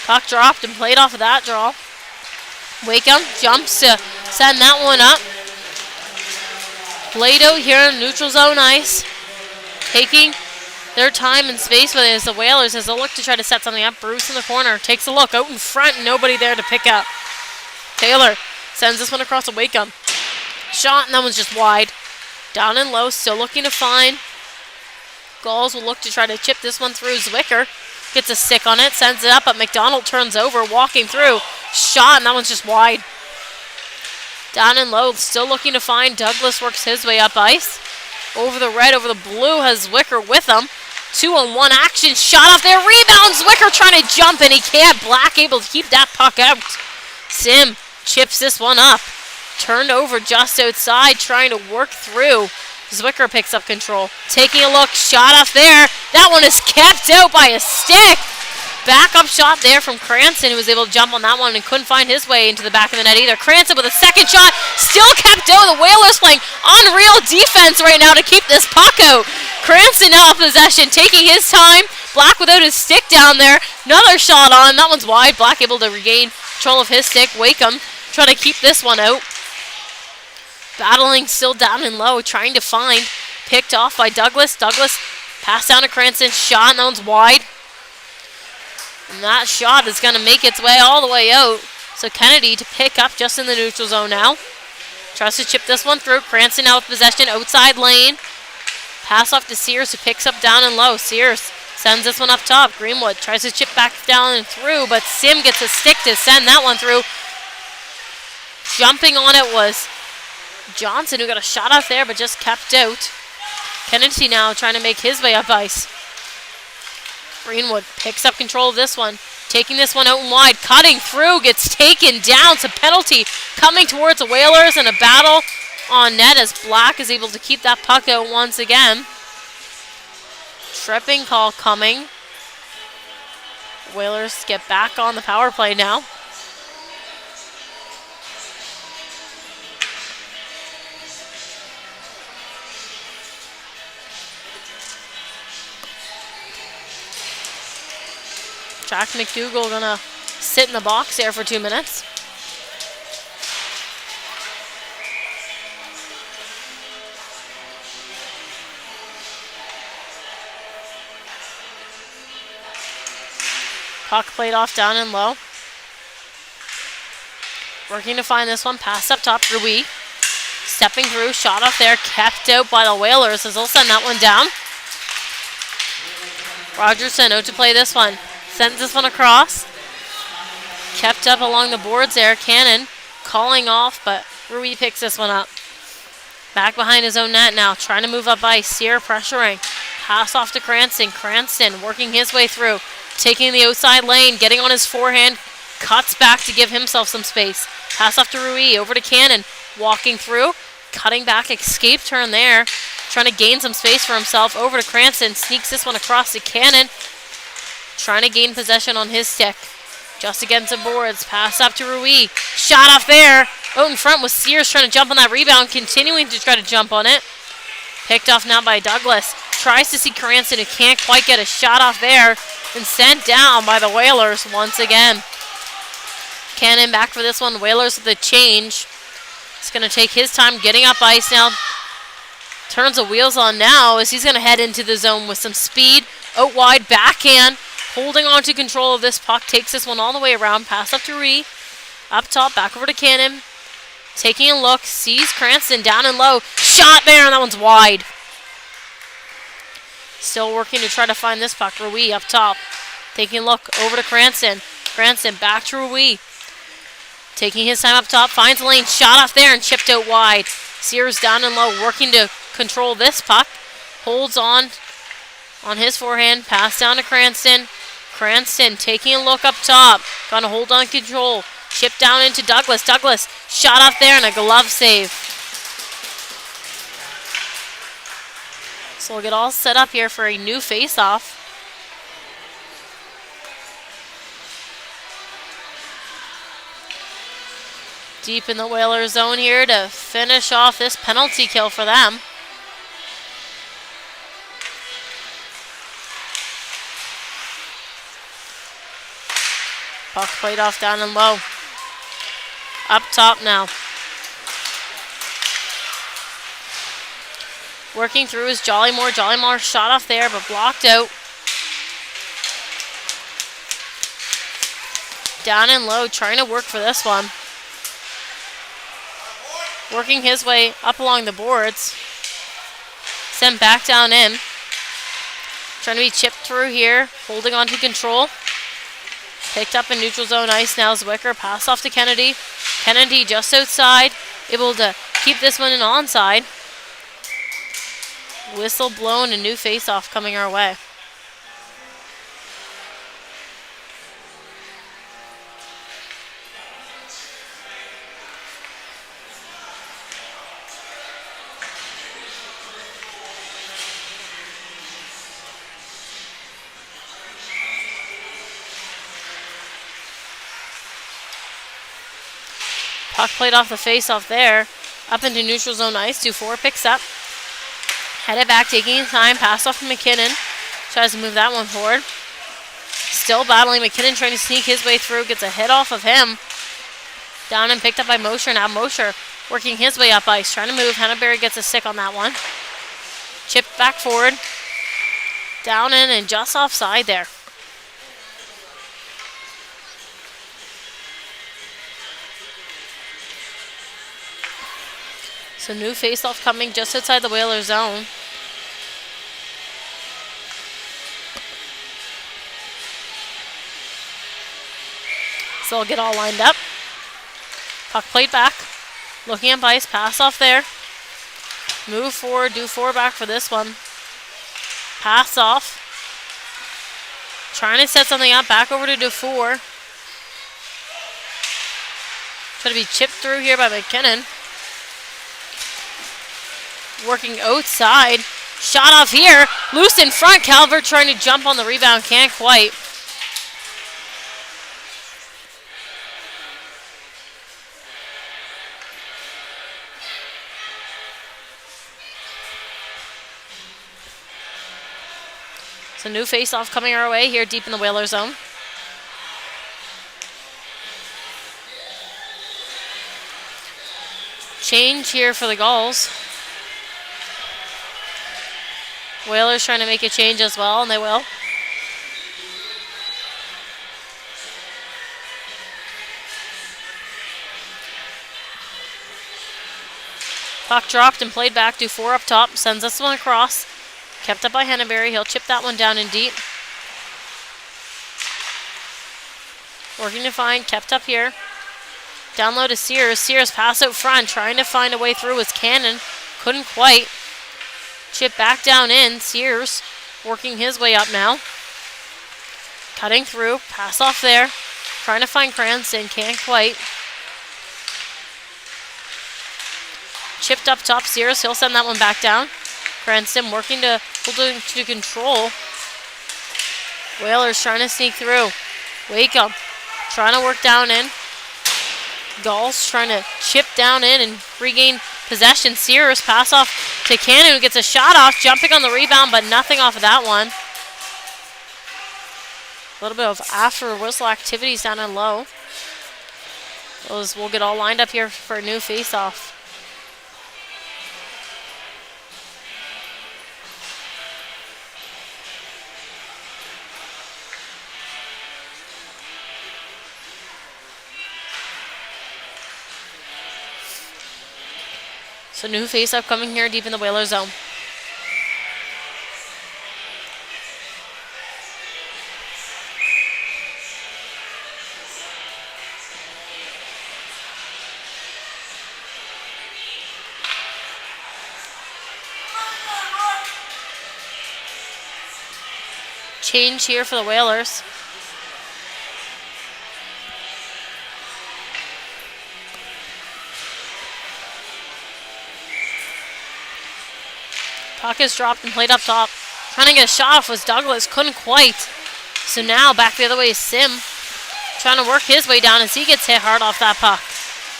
Puck dropped and played off of that draw. Wakeham jumps to send that one up. Played out here in neutral zone ice. Taking their time and space with it as the Whalers as they look to try to set something up. Bruce in the corner takes a look out in front. Nobody there to pick up. Taylor sends this one across to Wakeham. Shot, and that one's just wide. Down and low, still looking to find. Gulls will look to try to chip this one through. Zwicker gets a stick on it, sends it up, but McDonald turns over, walking through. Shot, and that one's just wide. Down and low, still looking to find. Douglas works his way up ice. Over the red, over the blue, has Zwicker with him. 2-on-1 action, shot off there, rebound. Zwicker trying to jump, and he can't. Black able to keep that puck out. Sim chips this one up. Turned over just outside, trying to work through. Zwicker picks up control. Taking a look, shot off there. That one is kept out by a stick. Backup shot there from Cranston, who was able to jump on that one and couldn't find his way into the back of the net either. Cranston with a second shot, still kept out. The Whalers playing unreal defense right now to keep this puck out. Cranston now in possession, taking his time. Black without his stick down there. Another shot on, that one's wide. Black able to regain control of his stick. Wakeham trying to keep this one out. battling still down and low, trying to find. Picked off by Douglas. Douglas pass down to Cranston. Shot, and that one's wide. And that shot is going to make its way all the way out. So Kennedy to pick up just in the neutral zone now. Tries to chip this one through. Cranston now with possession outside lane. Pass off to Sears, who picks up down and low. Sears sends this one up top. Greenwood tries to chip back down and through, but Sim gets a stick to send that one through. Jumping on it was Johnson, who got a shot off there, but just kept out. Kennedy now trying to make his way up ice. Greenwood picks up control of this one. Taking this one out and wide. Cutting through. Gets taken down. It's a penalty coming towards the Whalers, and a battle on net as Black is able to keep that puck out once again. Tripping call coming. Whalers get back on the power play now. Jack McDougall gonna sit in the box there for 2 minutes. Puck played off down and low. Working to find this one. Pass up top for Rui. Stepping through. Shot off there. Kept out by the Whalers as they'll send that one down. Rogerson out to play this one. Sends this one across. Kept up along the boards there. Cannon calling off, but Rui picks this one up. Back behind his own net now. Trying to move up ice. Sear pressuring. Pass off to Cranston. Cranston working his way through. Taking the outside lane. Getting on his forehand. Cuts back to give himself some space. Pass off to Rui. Over to Cannon. Walking through. Cutting back. Escape turn there. Trying to gain some space for himself. Over to Cranston. Sneaks this one across to Cannon. Trying to gain possession on his stick. Just against the boards. Pass up to Rui. Shot off there. Out in front was Sears trying to jump on that rebound. Continuing to try to jump on it. Picked off now by Douglas. Tries to see Cranston, who can't quite get a shot off there. And sent down by the Whalers once again. Cannon back for this one. Whalers with a change. It's going to take his time getting up ice now. Turns the wheels on now as he's going to head into the zone with some speed. Out wide, backhand. Holding on to control of this puck. Takes this one all the way around. Pass up to Rui. Up top, back over to Cannon. Taking a look. Sees Cranston down and low. Shot there, and that one's wide. Still working to try to find this puck. Rui up top. Taking a look over to Cranston. Cranston back to Rui. Taking his time up top. Finds the lane. Shot off there and chipped out wide. Sears down and low. Working to control this puck. Holds on his forehand. Pass down to Cranston. Cranston taking a look up top. Gonna hold on control. Chip down into Douglas. Douglas shot off there and a glove save. So we'll get all set up here for a new face-off. Deep in the Whalers zone here to finish off this penalty kill for them. Puck played off down and low. Up top now. Working through is Jollymore. Jollymore shot off there but blocked out. Down and low, trying to work for this one. Working his way up along the boards. Sent back down in. Trying to be chipped through here. Holding on to control. Picked up in neutral zone ice now. Zwicker. Pass off to Kennedy. Kennedy just outside. Able to keep this one in onside. Whistle blown, a new face-off coming our way. Puck played off the face-off there. Up into neutral zone ice. 2-4 picks up. Headed back, taking his time. Pass off to McKinnon. Tries to move that one forward. Still battling. McKinnon trying to sneak his way through. Gets a hit off of him. Down and picked up by Mosher. Now Mosher working his way up ice, trying to move. Henneberry gets a stick on that one. Chip back forward. Down in and just offside there. So new faceoff coming just outside the Whaler zone. So they'll get all lined up. Puck played back. Looking at ice, pass off there. Move forward, do 4 back for this one. Pass off. Trying to set something up, back over to Dufour. Try to be chipped through here by McKinnon. Working outside. Shot off here. Loose in front. Calvert trying to jump on the rebound. Can't quite. So new face-off coming our way here deep in the Whaler zone. Change here for the Gulls. Whalers trying to make a change as well, and they will. Puck dropped and played back. Dufour up top. Sends this one across. Kept up by Henneberry. He'll chip that one down in deep. Working to find. Kept up here. Down low to Sears. Sears pass out front. Trying to find a way through with Cannon. Couldn't quite. Chip back down in. Sears working his way up now. Cutting through. Pass off there. Trying to find Cranston. Can't quite. Chipped up top. Sears. He'll send that one back down. Cranston working to hold to control. Whalers trying to sneak through. Wakeham trying to work down in. Gulls trying to chip down in and regain possession. Sears pass off to Cannon, who gets a shot off, jumping on the rebound, but nothing off of that one. A little bit of after whistle activities down and low. Those will get all lined up here for a new face-off. So new face-up coming here deep in the Whaler zone. Change here for the Whalers. Puck is dropped and played up top. Trying to get a shot off was Douglas. Couldn't quite. So now back the other way is Sim. Trying to work his way down as he gets hit hard off that puck.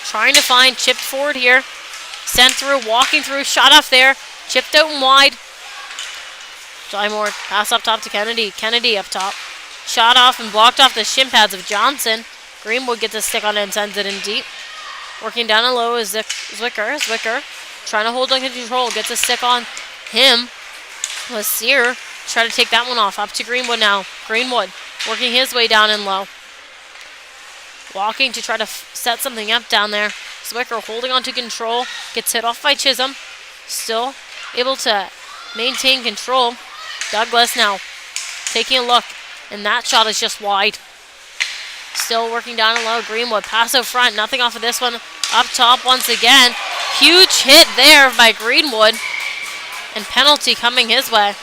Trying to find, chipped forward here. Sent through, walking through, shot off there. Chipped out and wide. Moore pass up top to Kennedy. Kennedy up top. Shot off and blocked off the shin pads of Johnson. Greenwood gets a stick on it and sends it in deep. Working down and low is Zwicker. Zwicker trying to hold on control. Gets a stick on him. Sear try to take that one off. Up to Greenwood now. Greenwood working his way down and low. Walking to try to set something up down there. Zwicker holding on to control. Gets hit off by Chisholm. Still able to maintain control. Douglas now taking a look. And that shot is just wide. Still working down and low. Greenwood pass out front. Nothing off of this one. Up top once again. Huge hit there by Greenwood. And penalty coming his way.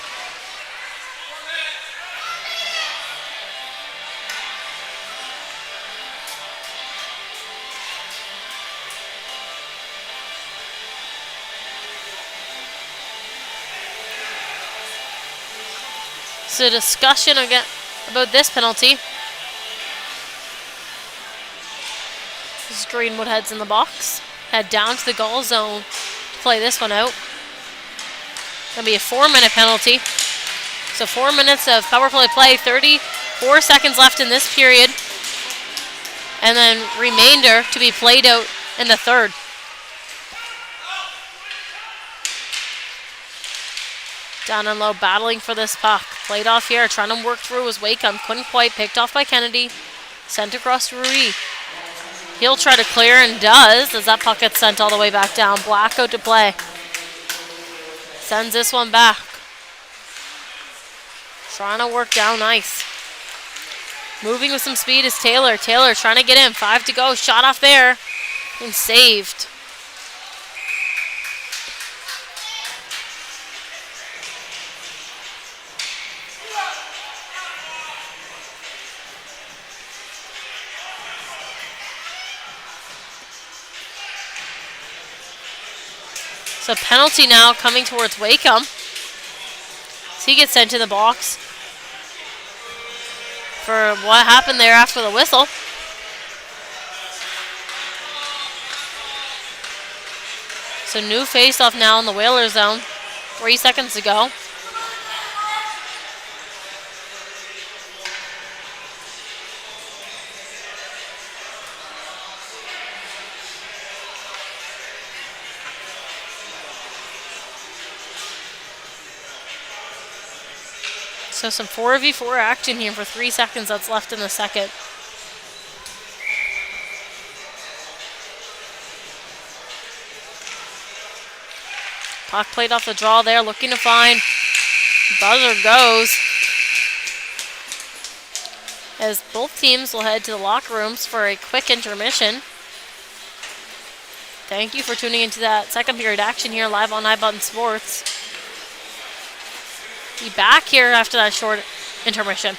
So discussion again about this penalty. This is Greenwood heads in the box. Head down to the goal zone to play this one out. Gonna be a 4-minute penalty. So 4 minutes of power play, 34 seconds left in this period. And then remainder to be played out in the third. Down and low, battling for this puck. Played off here, trying to work through was Wakeham. Couldn't quite, picked off by Kennedy. Sent across to Rui. He'll try to clear and does as that puck gets sent all the way back down. Black out to play. Sends this one back. Trying to work down ice. Moving with some speed is Taylor. Taylor trying to get in. 5 to go. Shot off there. And saved. So penalty now coming towards Wakeham. So he gets sent to the box for what happened there after the whistle. So new face-off now in the Whalers zone. 3 seconds to go. So some 4v4 action here for 3 seconds that's left in the second. Puck played off the draw there, looking to find. Buzzer goes. As both teams will head to the locker rooms for a quick intermission. Thank you for tuning into that second period action here live on iButton Sports. Be back here after that short intermission.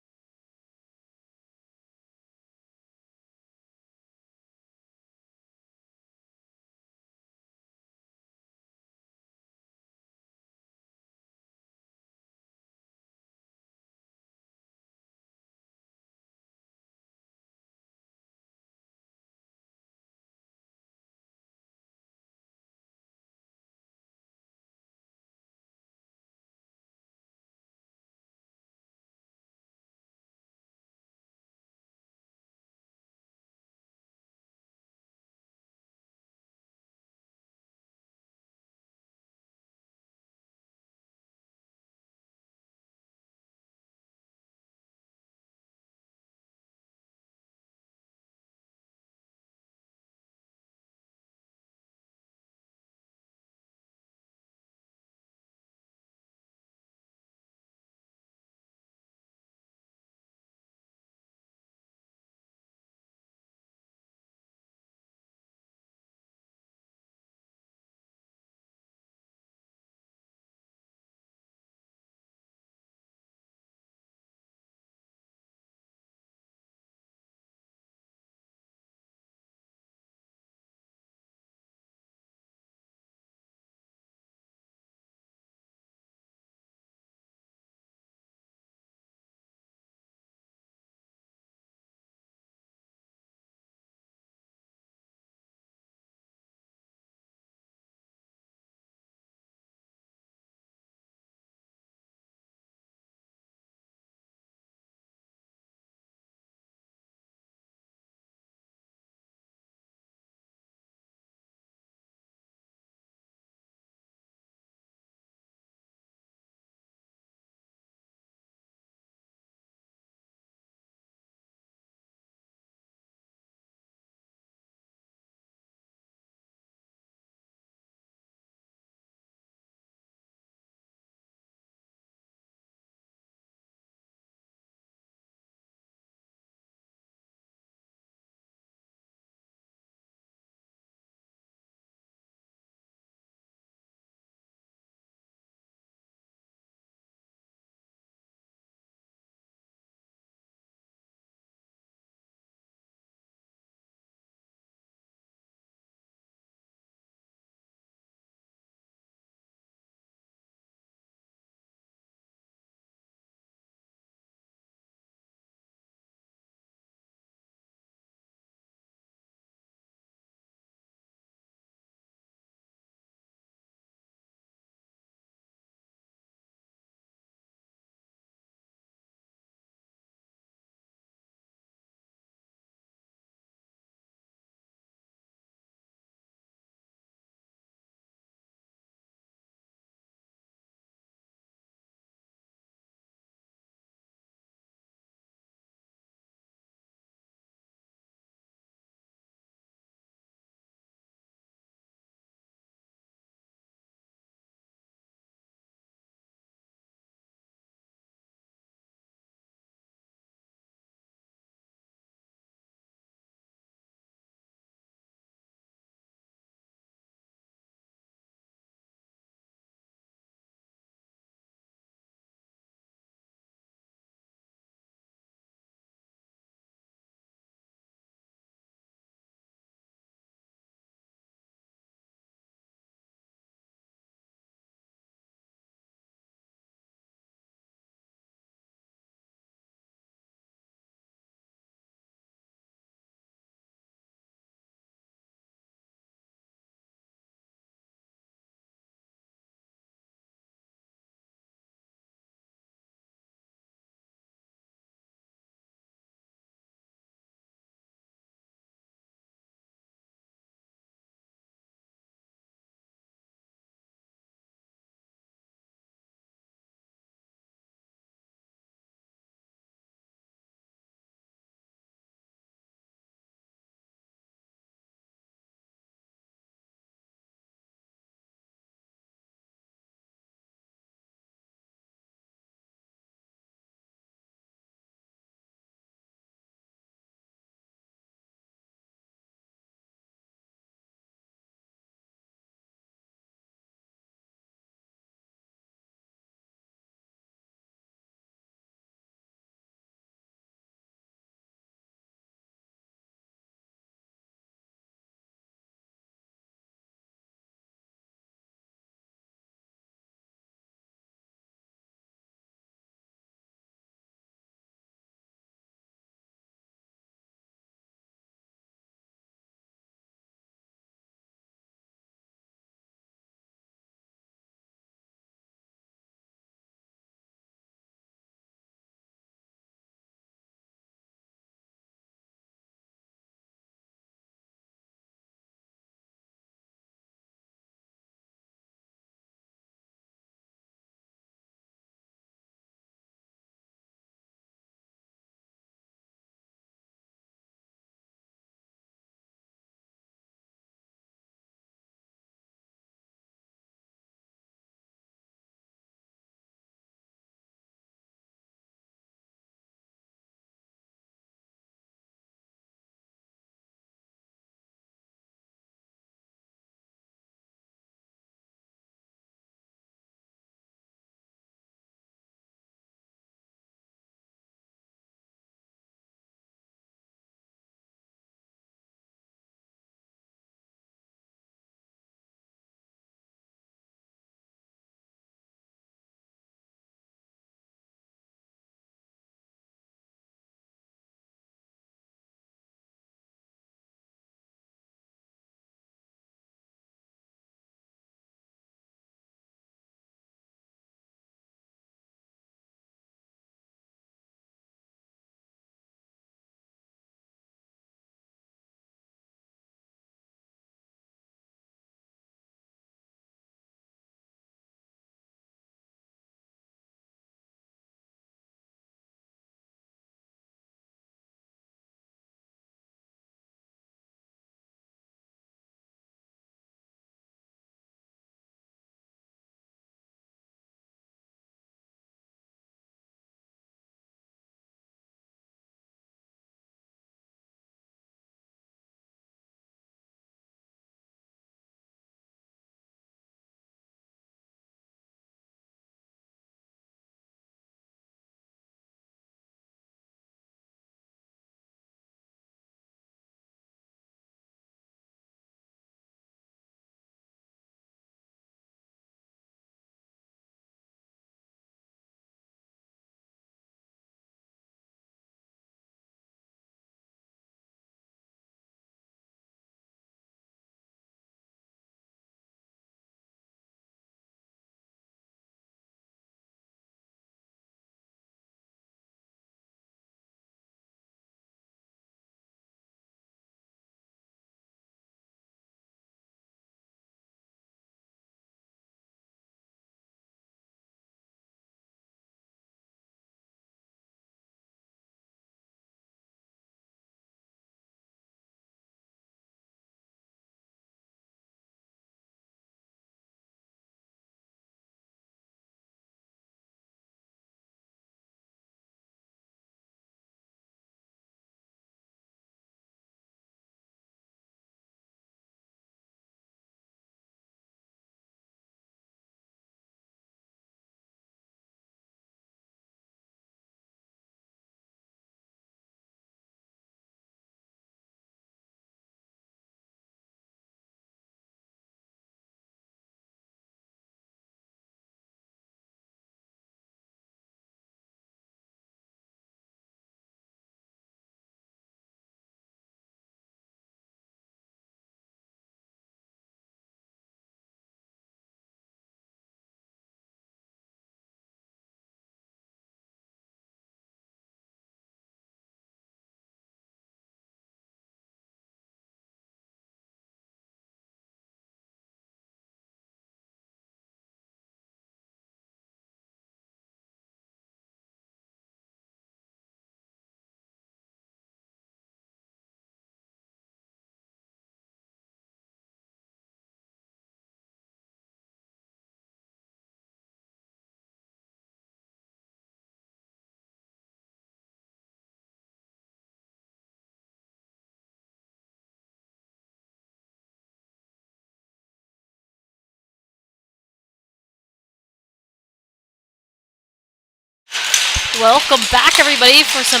Welcome back, everybody, for some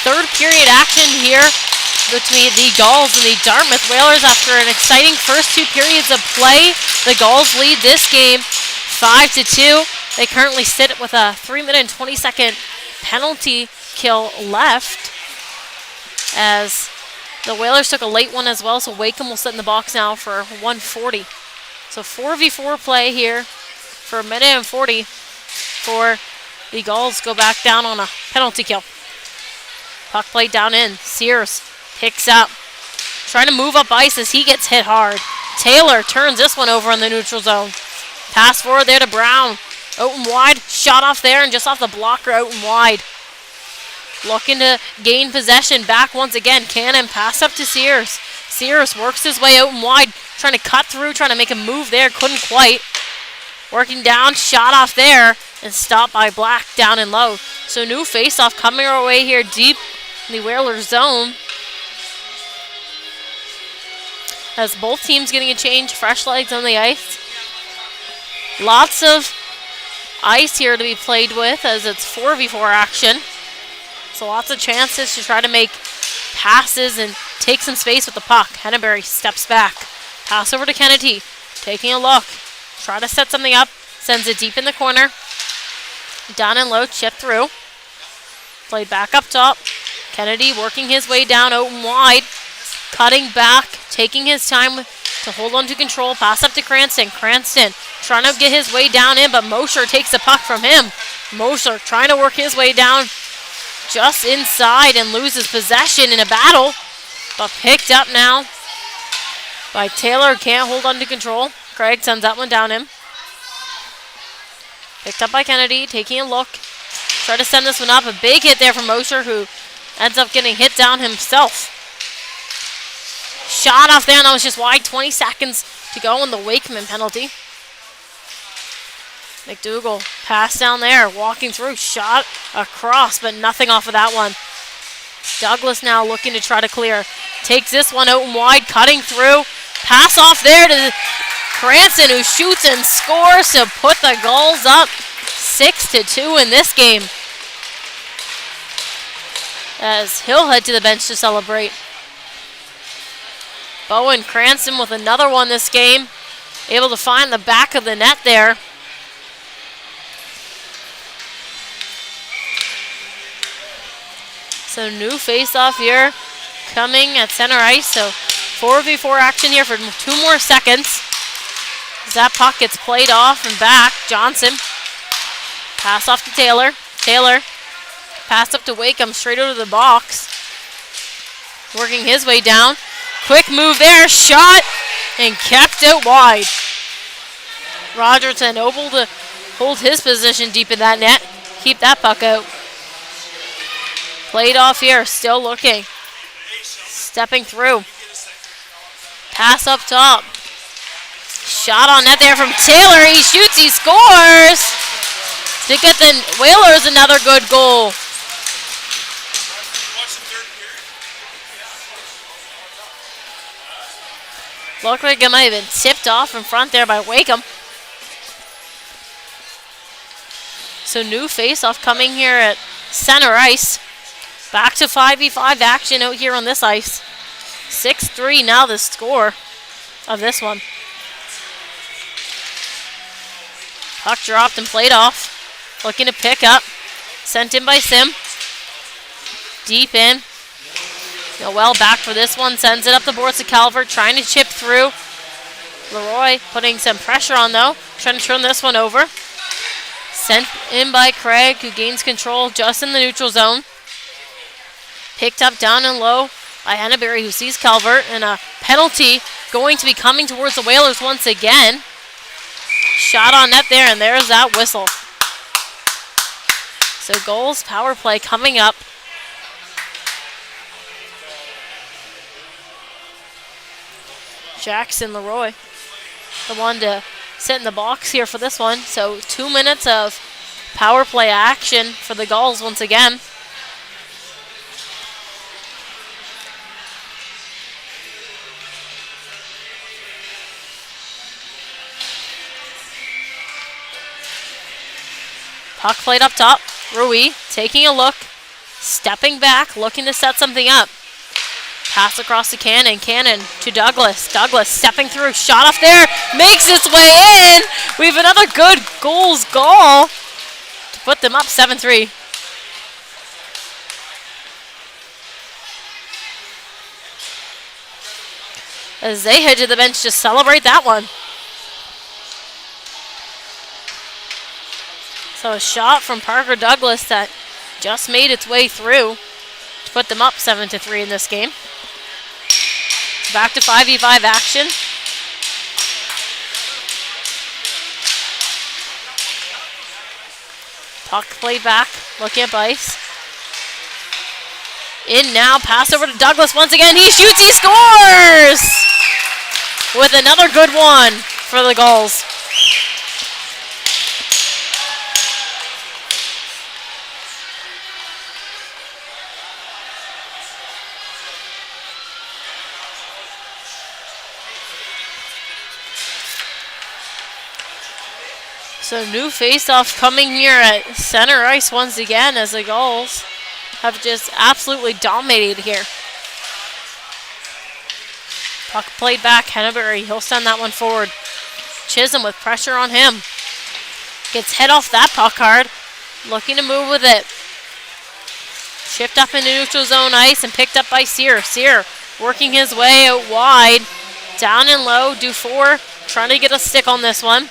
third period action here between the Gulls and the Dartmouth Whalers. After an exciting first two periods of play, the Gulls lead this game 5-2. They currently sit with a 3-minute and 20-second penalty kill left, as the Whalers took a late one as well, so Wakeham will sit in the box now for 1:40. So 4v4 play here for a minute and 40 for the Gulls. Go back down on a penalty kill. Puck played down in. Sears picks up, trying to move up ice as he gets hit hard. Taylor turns this one over in the neutral zone. Pass forward there to Brown. Out and wide, shot off there and just off the blocker, out and wide. Looking to gain possession back once again. Cannon pass up to Sears. Sears works his way out and wide, trying to cut through, trying to make a move there, couldn't quite. Working down, shot off there, and stopped by Black down and low. So new face-off coming our way here deep in the Whalers zone, as both teams getting a change, fresh legs on the ice. Lots of ice here to be played with, as it's 4v4 action. So lots of chances to try to make passes and take some space with the puck. Henneberry steps back. Pass over to Kennedy. Taking a look. Try to set something up. Sends it deep in the corner. Down and low, chip through. Played back up top. Kennedy working his way down out and wide. Cutting back. Taking his time to hold on to control. Pass up to Cranston. Cranston trying to get his way down in, but Mosher takes the puck from him. Mosher trying to work his way down just inside and loses possession in a battle, but picked up now by Taylor. Can't hold on to control. Craig sends that one down him. Picked up by Kennedy, taking a look. Try to send this one up. A big hit there from Mosher, who ends up getting hit down himself. Shot off there, and that was just wide. 20 seconds to go on the Wakeman penalty. McDougall pass down there, walking through, shot across, but nothing off of that one. Douglas now looking to try to clear. Takes this one out and wide, cutting through. Pass off there to Cranston, who shoots and scores to put the Gulls up 6-2 in this game, as he'll head to the bench to celebrate. Bowen Cranston with another one this game, able to find the back of the net there. So new face-off here coming at center ice. So 4v4 action here for 2 more seconds. As that puck gets played off and back. Johnson. Pass off to Taylor. Taylor. Pass up to Wakeham, straight out of the box. Working his way down. Quick move there. Shot. And kept out wide. Rogerton able to hold his position deep in that net. Keep that puck out. Played off here, still looking. Stepping through. Pass up top. Shot on net there from Taylor. He shoots, he scores to get the Whalers another good goal. Looked like it might have been tipped off in front there by Wakeham. So new face-off coming here at center ice. Back to 5v5 action out here on this ice. 6-3 now the score of this one. Puck dropped and played off. Looking to pick up. Sent in by Sim. Deep in. Noel back for this one. Sends it up the boards to Calvert. Trying to chip through. Leroy putting some pressure on though. Trying to turn this one over. Sent in by Craig, who gains control just in the neutral zone. Picked up down and low by Henneberry, who sees Calvert, and a penalty going to be coming towards the Whalers once again. Shot on net there, and there's that whistle. So Gulls power play coming up. Jackson Leroy, the one to sit in the box here for this one. So 2 minutes of power play action for the Gulls once again. Puck played up top. Rui taking a look, stepping back, looking to set something up. Pass across to Cannon. Cannon to Douglas. Douglas stepping through. Shot off there. Makes its way in. We have another good Gulls goal to put them up 7-3. As they head to the bench to celebrate that one. So a shot from Parker Douglas that just made its way through to put them up 7-3 in this game. Back to 5v5 action. Puck played back, looking at Bice. In now, pass over to Douglas once again. He shoots, he scores! With another good one for the Gulls. So new face-off coming here at center ice once again as the Gulls have just absolutely dominated here. Puck played back, Henneberry, he'll send that one forward. Chisholm with pressure on him. Gets hit off that puck hard, looking to move with it. Chipped up into neutral zone ice and picked up by Sear. Sear working his way out wide, down and low, Dufour trying to get a stick on this one.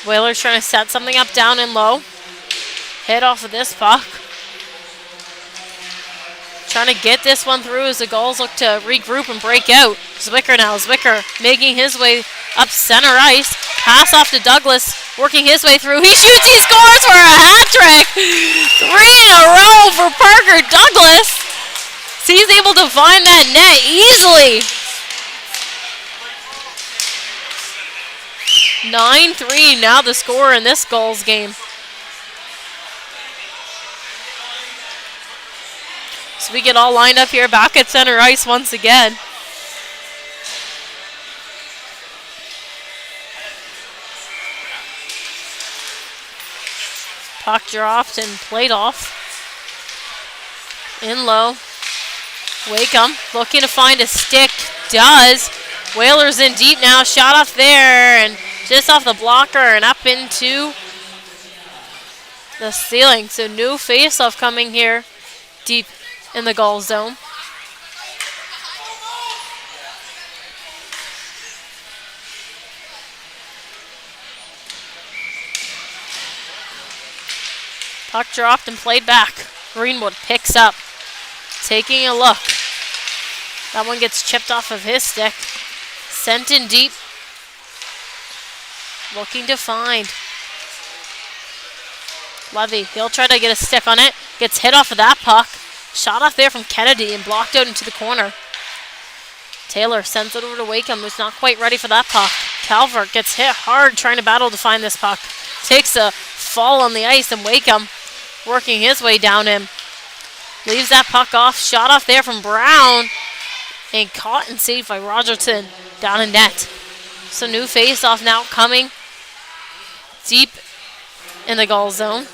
Whalers trying to set something up down and low. Hit off of this puck. Trying to get this one through as the Gulls look to regroup and break out. Zwicker now. Zwicker making his way up center ice. Pass off to Douglas, working his way through. He shoots, he scores for a hat trick. 3 in a row for Parker Douglas. He's able to find that net easily. 9-3 now the score in this Gulls game. So we get all lined up here back at center ice once again. Puck dropped and played off. In low. Wakeham looking to find a stick. Does. Whalers in deep now. Shot off there and just off the blocker and up into the ceiling. So new face-off coming here deep in the goal zone. Puck dropped and played back. Greenwood picks up. Taking a look. That one gets chipped off of his stick. Sent in deep. Looking to find Levy. He'll try to get a stick on it. Gets hit off of that puck. Shot off there from Kennedy and blocked out into the corner. Taylor sends it over to Wakeham, who's not quite ready for that puck. Calvert gets hit hard trying to battle to find this puck. Takes a fall on the ice and Wakeham working his way down him. Leaves that puck off. Shot off there from Brown. And caught and saved by Rogerton down in net. So new face-off now coming deep in the goal zone.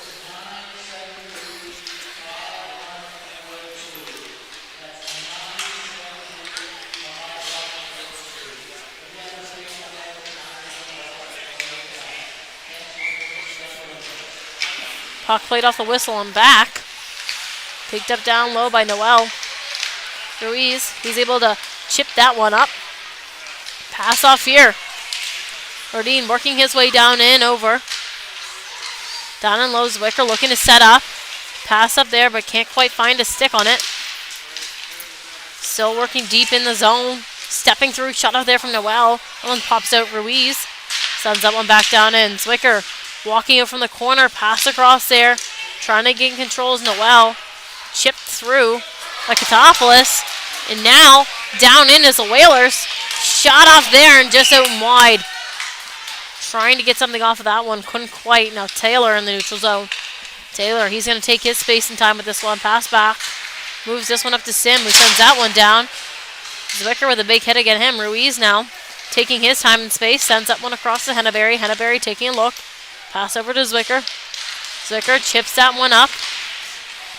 Puck played off the whistle and back. Picked up down low by Noel. Ruiz, he's able to chip that one up. Pass off here. Ordine working his way down in over. Down and low, Zwicker looking to set up. Pass up there, but can't quite find a stick on it. Still working deep in the zone. Stepping through, shot out there from Noel. That one pops out Ruiz. Sends that one back down in. Zwicker walking out from the corner. Pass across there. Trying to gain control is Noel. Chipped through by Katopoulos. And now, down in is the Whalers. Shot off there and just out and wide. Trying to get something off of that one. Couldn't quite. Now Taylor in the neutral zone. Taylor, he's going to take his space and time with this one. Pass back. Moves this one up to Sim, who sends that one down. Zwicker with a big hit against him. Ruiz now taking his time and space. Sends that one across to Henneberry. Henneberry taking a look. Pass over to Zwicker. Zwicker chips that one up.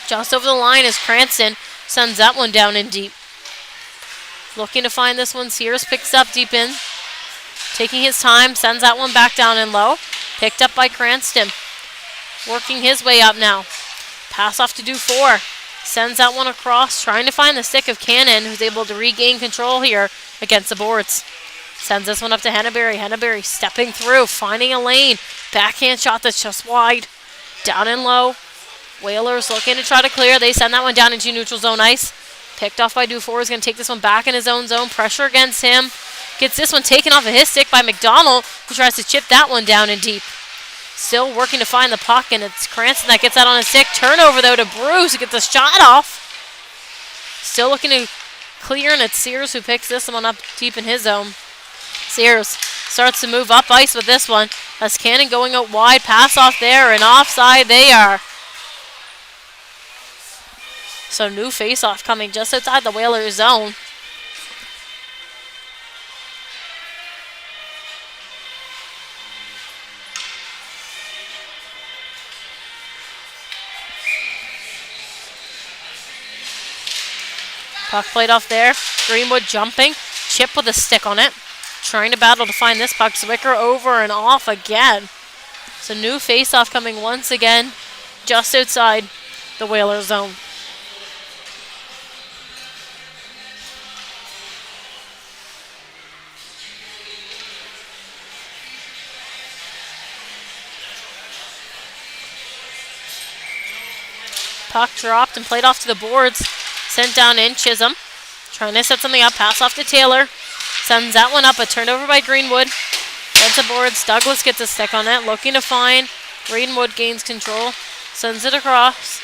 Just over the line as Cranston sends that one down in deep. Looking to find this one. Sears picks up deep in. Taking his time, sends that one back down in low. Picked up by Cranston. Working his way up now. Pass off to Dufour. Sends that one across, trying to find the stick of Cannon, who's able to regain control here against the boards. Sends this one up to Henneberry. Henneberry stepping through, finding a lane. Backhand shot that's just wide. Down and low. Whalers looking to try to clear. They send that one down into neutral zone ice. Picked off by Dufour. Is going to take this one back in his own zone. Pressure against him. Gets this one taken off of his stick by McDonald, who tries to chip that one down in deep. Still working to find the puck, and it's Cranston that gets that on his stick. Turnover, though, to Bruce, who gets the shot off. Still looking to clear, and it's Sears who picks this one up deep in his zone. Sears starts to move up ice with this one. As Cannon going out wide, pass off there, and offside they are. So new face-off coming just outside the Whalers zone. Puck played off there. Greenwood jumping. Chip with a stick on it. Trying to battle to find this puck. Zwicker over and off again. So new face-off coming once again just outside the Whalers zone. Puck dropped and played off to the boards. Sent down in. Chisholm trying to set something up. Pass off to Taylor. Sends that one up. A turnover by Greenwood. Sends the boards. Douglas gets a stick on it. Looking to find. Greenwood gains control. Sends it across.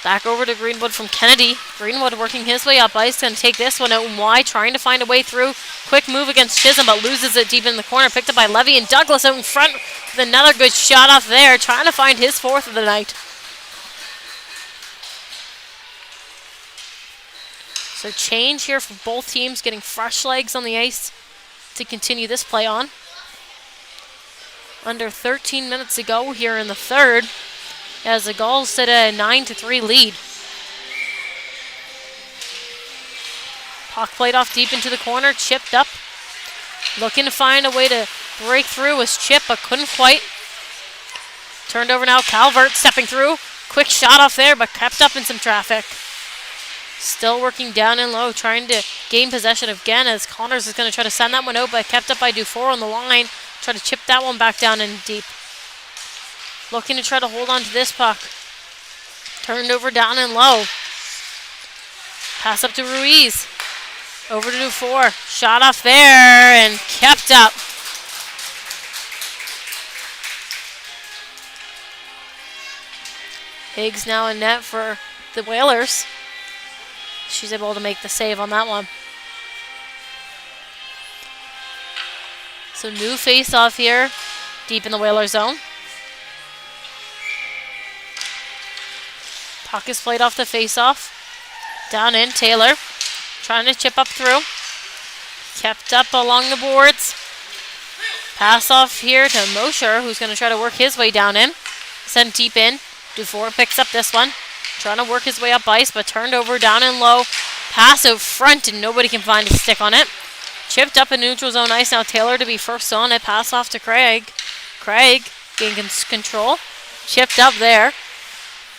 Back over to Greenwood from Kennedy. Greenwood working his way up ice. Going to take this one out and wide. Trying to find a way through. Quick move against Chisholm, but loses it deep in the corner. Picked up by Levy, and Douglas out in front with another good shot off there. Trying to find his fourth of the night. So change here for both teams, getting fresh legs on the ice to continue this play on. Under 13 minutes to go here in the third, as the Gulls sit at a 9-3 lead. Puck played off deep into the corner, chipped up. Looking to find a way to break through was Chip, but couldn't quite. Turned over now, Calvert stepping through. Quick shot off there, but kept up in some traffic. Still working down and low, trying to gain possession again as Connors is going to try to send that one out, but kept up by Dufour on the line. Try to chip that one back down in deep. Looking to try to hold on to this puck. Turned over down and low. Pass up to Ruiz. Over to Dufour. Shot off there and kept up. Higgs now in net for the Whalers. She's able to make the save on that one. So new face-off here, deep in the Whaler zone. Puck is played off the face-off. Down in, Taylor trying to chip up through. Kept up along the boards. Pass off here to Mosher, who's going to try to work his way down in. Sent deep in. Dufour picks up this one. Trying to work his way up ice, but turned over down and low. Pass out front, and nobody can find a stick on it. Chipped up in neutral zone ice. Now Taylor to be first on it. Pass off to Craig. Craig gains control. Chipped up there.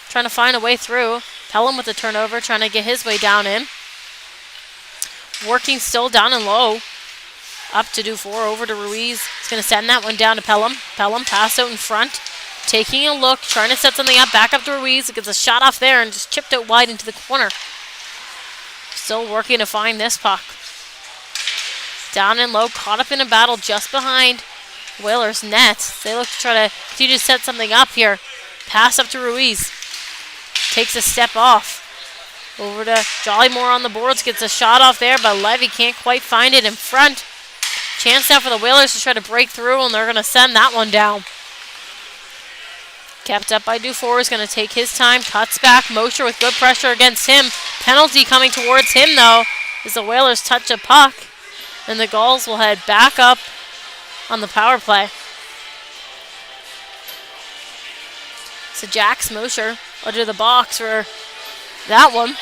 Trying to find a way through. Pelham with the turnover, trying to get his way down in. Working still down and low. Up to Dufour, over to Ruiz. He's going to send that one down to Pelham. Pelham pass out in front. Taking a look, trying to set something up, back up to Ruiz. It gets a shot off there and just chipped it wide into the corner. Still working to find this puck. Down and low, caught up in a battle just behind Whalers' net. They look to try to continue to set something up here. Pass up to Ruiz. Takes a step off. Over to Jollymore on the boards, gets a shot off there, but Levy can't quite find it in front. Chance now for the Whalers to try to break through, and they're going to send that one down. Kept up by Dufour, is going to take his time, cuts back. Mosher with good pressure against him. Penalty coming towards him, though, as the Whalers touch a puck. And the Gulls will head back up on the power play. So Jax Mosher under the box for that one.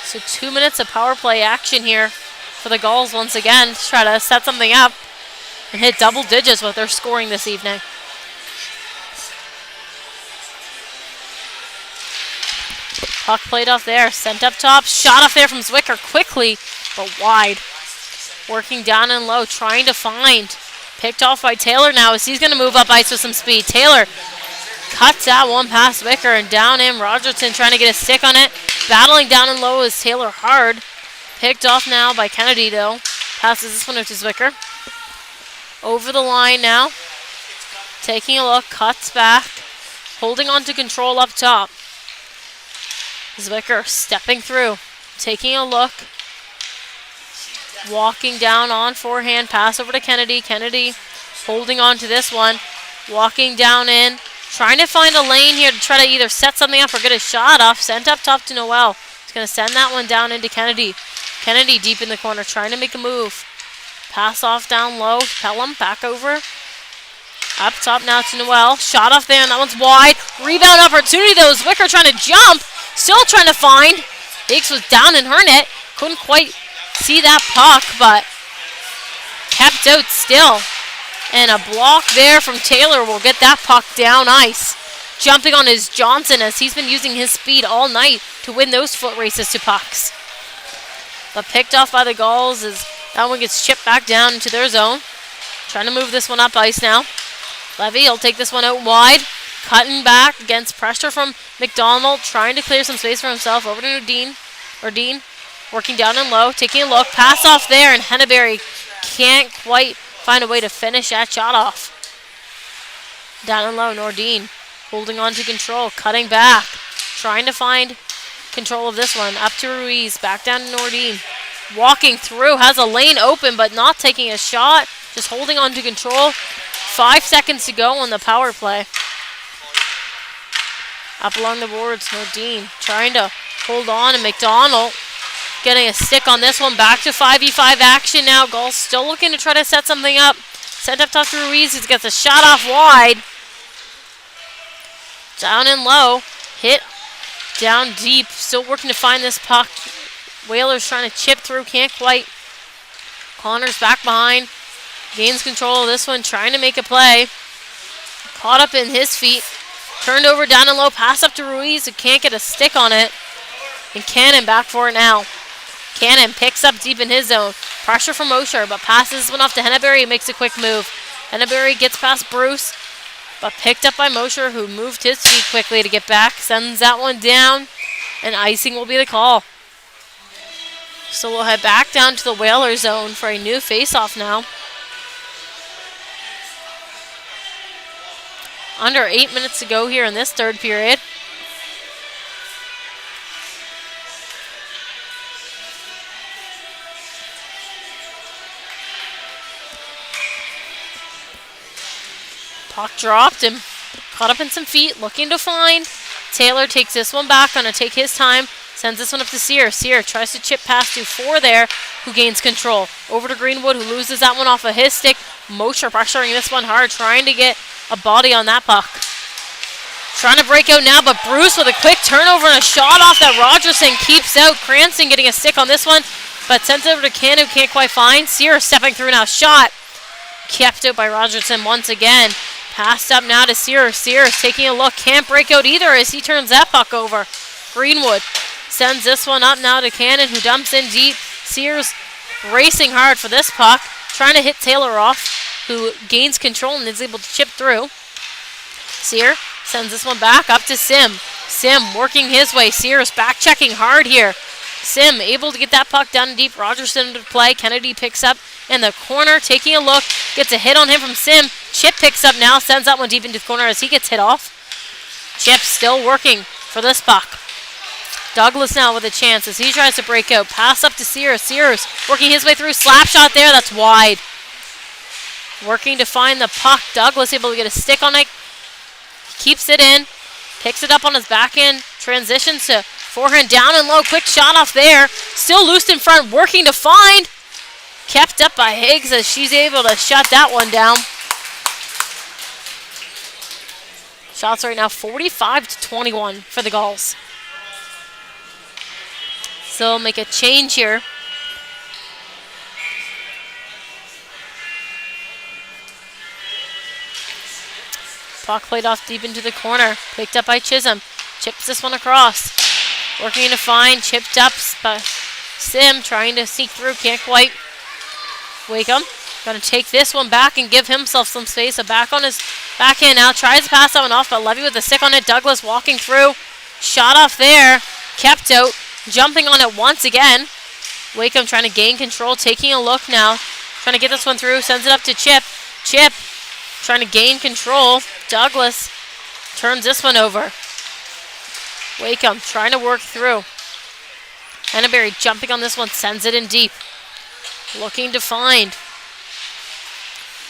So 2 minutes of power play action here for the Gulls once again to try to set something up and hit double digits with their scoring this evening. Puck played off there, sent up top, shot off there from Zwicker quickly, but wide. Working down and low, trying to find. Picked off by Taylor now as he's going to move up ice with some speed. Taylor cuts that one past Zwicker and down in. Rogerson trying to get a stick on it. Battling down and low is Taylor hard. Picked off now by Kennedy though. Passes this one to Zwicker. Over the line now. Taking a look, cuts back. Holding on to control up top. Zwicker stepping through. Taking a look. Walking down on forehand. Pass over to Kennedy. Kennedy holding on to this one. Walking down in. Trying to find a lane here to try to either set something up or get a shot off. Sent up top to Noel. He's going to send that one down into Kennedy. Kennedy deep in the corner trying to make a move. Pass off down low. Pelham back over. Up top now to Noel. Shot off there and that one's wide. Rebound opportunity though. Zwicker trying to jump. Still trying to find. Higgs was down in her net. Couldn't quite see that puck, but kept out still. And a block there from Taylor will get that puck down ice. Jumping on his Johnson as he's been using his speed all night to win those foot races to pucks. But picked off by the Gulls as that one gets chipped back down into their zone. Trying to move this one up ice now. Levy will take this one out wide. Cutting back against pressure from McDonald. Trying to clear some space for himself. Over to Dean. Working down and low. Taking a look. Pass off there and Henneberry can't quite find a way to finish that shot off. Down and low. Nordine holding on to control. Cutting back. Trying to find control of this one. Up to Ruiz. Back down to Nordine. Walking through. Has a lane open but not taking a shot. Just holding on to control. 5 seconds to go on the power play. Up along the boards, Nordine trying to hold on, and McDonald getting a stick on this one. Back to 5v5 action now. Gulls still looking to try to set something up. Sent up top to Ruiz. He gets a shot off wide. Down and low. Hit down deep. Still working to find this puck. Whalers trying to chip through. Can't quite. Connors back behind. Gains control of this one. Trying to make a play. Caught up in his feet. Turned over down and low. Pass up to Ruiz who can't get a stick on it. And Cannon back for it now. Cannon picks up deep in his zone. Pressure from Mosher, but passes this one off to Henneberry. Makes a quick move. Henneberry gets past Bruce, but picked up by Mosher, who moved his feet quickly to get back. Sends that one down, and icing will be the call. So we'll head back down to the Whaler zone for a new face-off now. Under 8 minutes to go here in this third period. Puck dropped and caught up in some feet, looking to find. Taylor takes this one back, gonna take his time. Sends this one up to Sear. Sear tries to chip past to 4 there, who gains control. Over to Greenwood, who loses that one off of his stick. Mosher pressuring this one hard, trying to get a body on that puck. Trying to break out now, but Bruce with a quick turnover and a shot off that Rogerson keeps out. Cranston getting a stick on this one, but sends it over to Ken, who can't quite find. Sear stepping through now. Shot kept out by Rogerson once again. Passed up now to Sear. Sear is taking a look. Can't break out either as he turns that puck over. Greenwood sends this one up now to Cannon, who dumps in deep. Sears racing hard for this puck. Trying to hit Taylor off, who gains control and is able to chip through. Sear sends this one back up to Sim. Sim working his way. Sears back checking hard here. Sim able to get that puck down deep. Rogerson to play. Kennedy picks up in the corner, taking a look. Gets a hit on him from Sim. Chip picks up now. Sends that one deep into the corner as he gets hit off. Chip still working for this puck. Douglas now with a chance as he tries to break out. Pass up to Sears. Sears working his way through. Slap shot there. That's wide. Working to find the puck. Douglas able to get a stick on it. Keeps it in. Picks it up on his back end. Transitions to forehand down and low. Quick shot off there. Still loose in front. Working to find. Kept up by Higgs as she's able to shut that one down. Shots right now 45-21 for the Gulls. So make a change here. Puck played off deep into the corner. Picked up by Chisholm. Chips this one across. Working to find. Chipped up by Sim. Trying to sneak through. Can't quite. Wakeham. Going to take this one back and give himself some space. So back on his backhand now. Tries to pass that one off, but Levy with a stick on it. Douglas walking through. Shot off there. Kept out. Jumping on it once again. Wakeham trying to gain control. Taking a look now. Trying to get this one through. Sends it up to Chip. Chip trying to gain control. Douglas turns this one over. Wakeham trying to work through. Henneberry jumping on this one. Sends it in deep. Looking to find.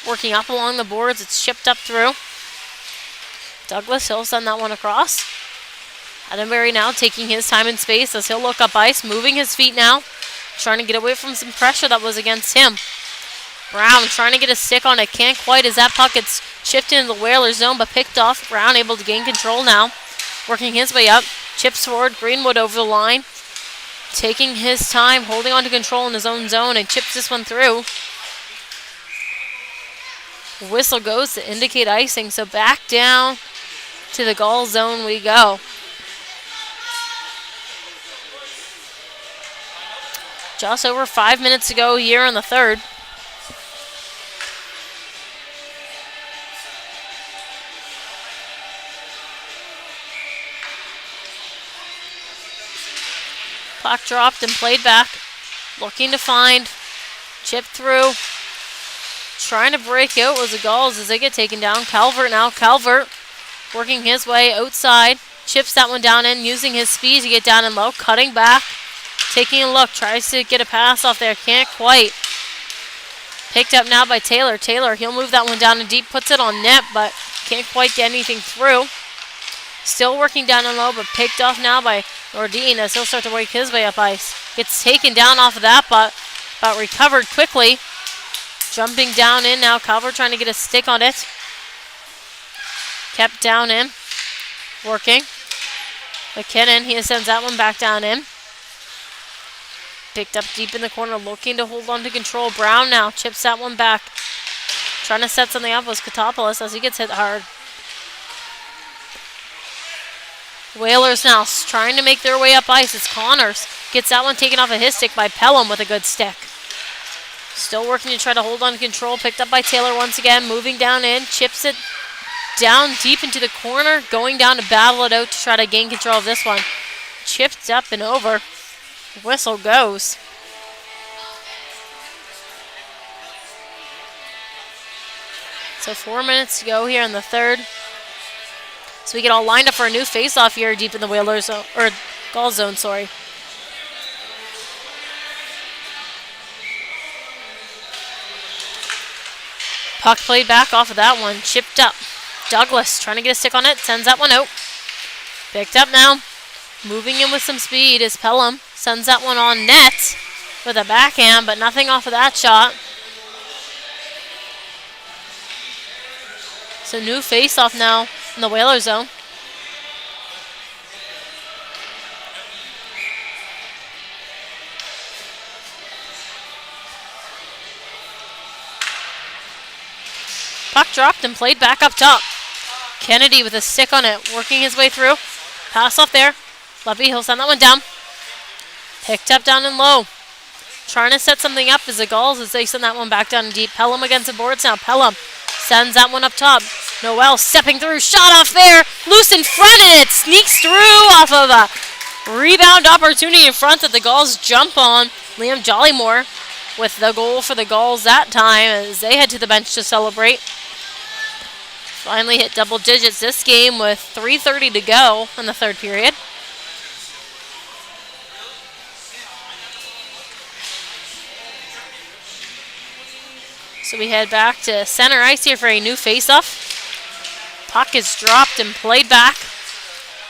Working up along the boards. It's chipped up through. Douglas, he'll send that one across. Henneberry now taking his time and space as he'll look up ice. Moving his feet now. Trying to get away from some pressure that was against him. Brown trying to get a stick on it. Can't quite as that puck gets shifted into the Whaler zone, but picked off. Brown able to gain control now. Working his way up. Chips forward. Greenwood over the line. Taking his time. Holding on to control in his own zone and chips this one through. Whistle goes to indicate icing. So back down to the goal zone we go. Just over 5 minutes to go here in the third. Puck dropped and played back. Looking to find. Chip through. Trying to break out was the Gulls as they get taken down. Calvert now. Calvert working his way outside. Chips that one down in. Using his speed to get down and low. Cutting back. Taking a look. Tries to get a pass off there. Can't quite. Picked up now by Taylor. Taylor, he'll move that one down and deep. Puts it on net, but can't quite get anything through. Still working down and low, but picked off now by Nordine as he'll start to work his way up ice. Gets taken down off of that, but recovered quickly. Jumping down in now. Calvert trying to get a stick on it. Kept down in. Working. McKinnon, he sends that one back down in. Picked up deep in the corner, looking to hold on to control. Brown now chips that one back. Trying to set something up was Katopoulos as he gets hit hard. Whalers now trying to make their way up ice. It's Connors. Gets that one taken off of his stick by Pelham with a good stick. Still working to try to hold on to control. Picked up by Taylor once again. Moving down in. Chips it down deep into the corner. Going down to battle it out to try to gain control of this one. Chipped up and over. Whistle goes. So 4 minutes to go here in the third. So we get all lined up for a new face-off here deep in the Whalers zone, or Gulls zone, sorry. Puck played back off of that one. Chipped up. Douglas trying to get a stick on it. Sends that one out. Picked up now. Moving in with some speed is Pelham. Sends that one on net with a backhand, but nothing off of that shot. So new face-off now in the Whaler zone. Puck dropped and played back up top. Kennedy with a stick on it, working his way through. Pass off there. Levy, he'll send that one down. Picked up down and low. Trying to set something up as the Gulls as they send that one back down and deep. Pelham against the boards now. Pelham sends that one up top. Noel stepping through. Shot off there. Loose in front and it sneaks through off of a rebound opportunity in front that the Gulls jump on. Liam Jollymore with the goal for the Gulls that time as they head to the bench to celebrate. Finally hit double digits this game with 3:30 to go in the third period. So we head back to center ice here for a new face-off. Puck is dropped and played back.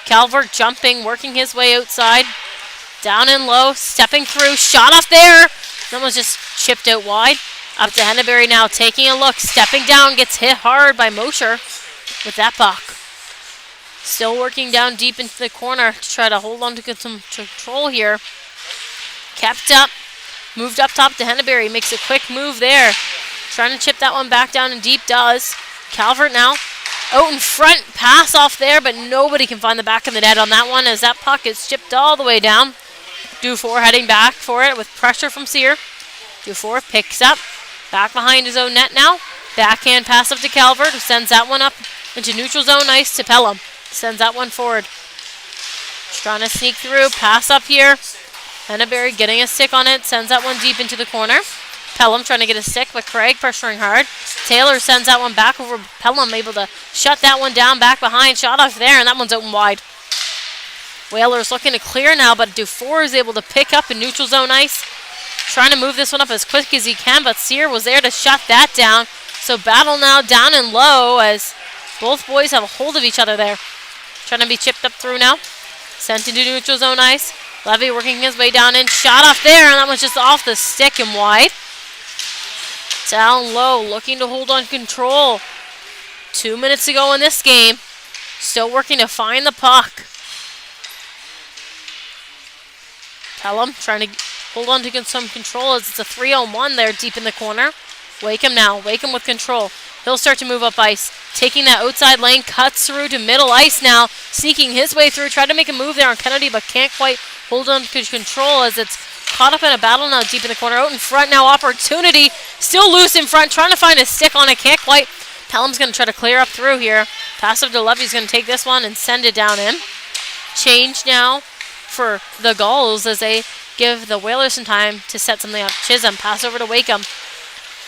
Calvert jumping, working his way outside. Down and low, stepping through, shot off there. That was just Chipped out wide. Up to Henneberry now, taking a look. Stepping down, gets hit hard by Mosher with that puck. Still working down deep into the corner to try to hold on to get some control here. Kept up. Moved up top to Henneberry. Makes a quick move there. Trying to chip that one back down and deep. Does. Calvert now. Out in front. Pass off there, but nobody can find the back of the net on that one as that puck is chipped all the way down. Dufour heading back for it with pressure from Sear. Dufour picks up. Back behind his own net now. Backhand pass up to Calvert, who sends that one up into neutral zone ice to Pelham. Sends that one forward. Trying to sneak through. Pass up here. Henneberry getting a stick on it. Sends that one deep into the corner. Pelham trying to get a stick, but Craig pressuring hard. Taylor sends that one back over. Pelham able to shut that one down back behind. Shot off there, and that one's out and wide. Whalers looking to clear now, but Dufour is able to pick up in neutral zone ice. Trying to move this one up as quick as he can, but Sear was there to shut that down. So battle now down and low as both boys have a hold of each other there. Trying to be chipped up through now. Sent into neutral zone ice. Levy working his way down in. Shot off there, and that one's just off the stick and wide. Down low, looking to hold on control. 2 minutes to go in this game. Still working to find the puck. Pelham trying to hold on to some control as it's a 3-on-1 there deep in the corner. Wakeham now. Wakeham with control. He'll start to move up ice. Taking that outside lane. Cuts through to middle ice now. Sneaking his way through. Tried to make a move there on Kennedy, but can't quite hold on to control as it's caught up in a battle now deep in the corner. Out in front now. Opportunity. Still loose in front. Trying to find a stick on it. Can't quite. Pelham's going to try to clear up through here. Pass up to Levy's going to take this one and send it down in. Change now for the Gulls as they give the Whalers some time to set something up. Chisholm, pass over to Wakeham.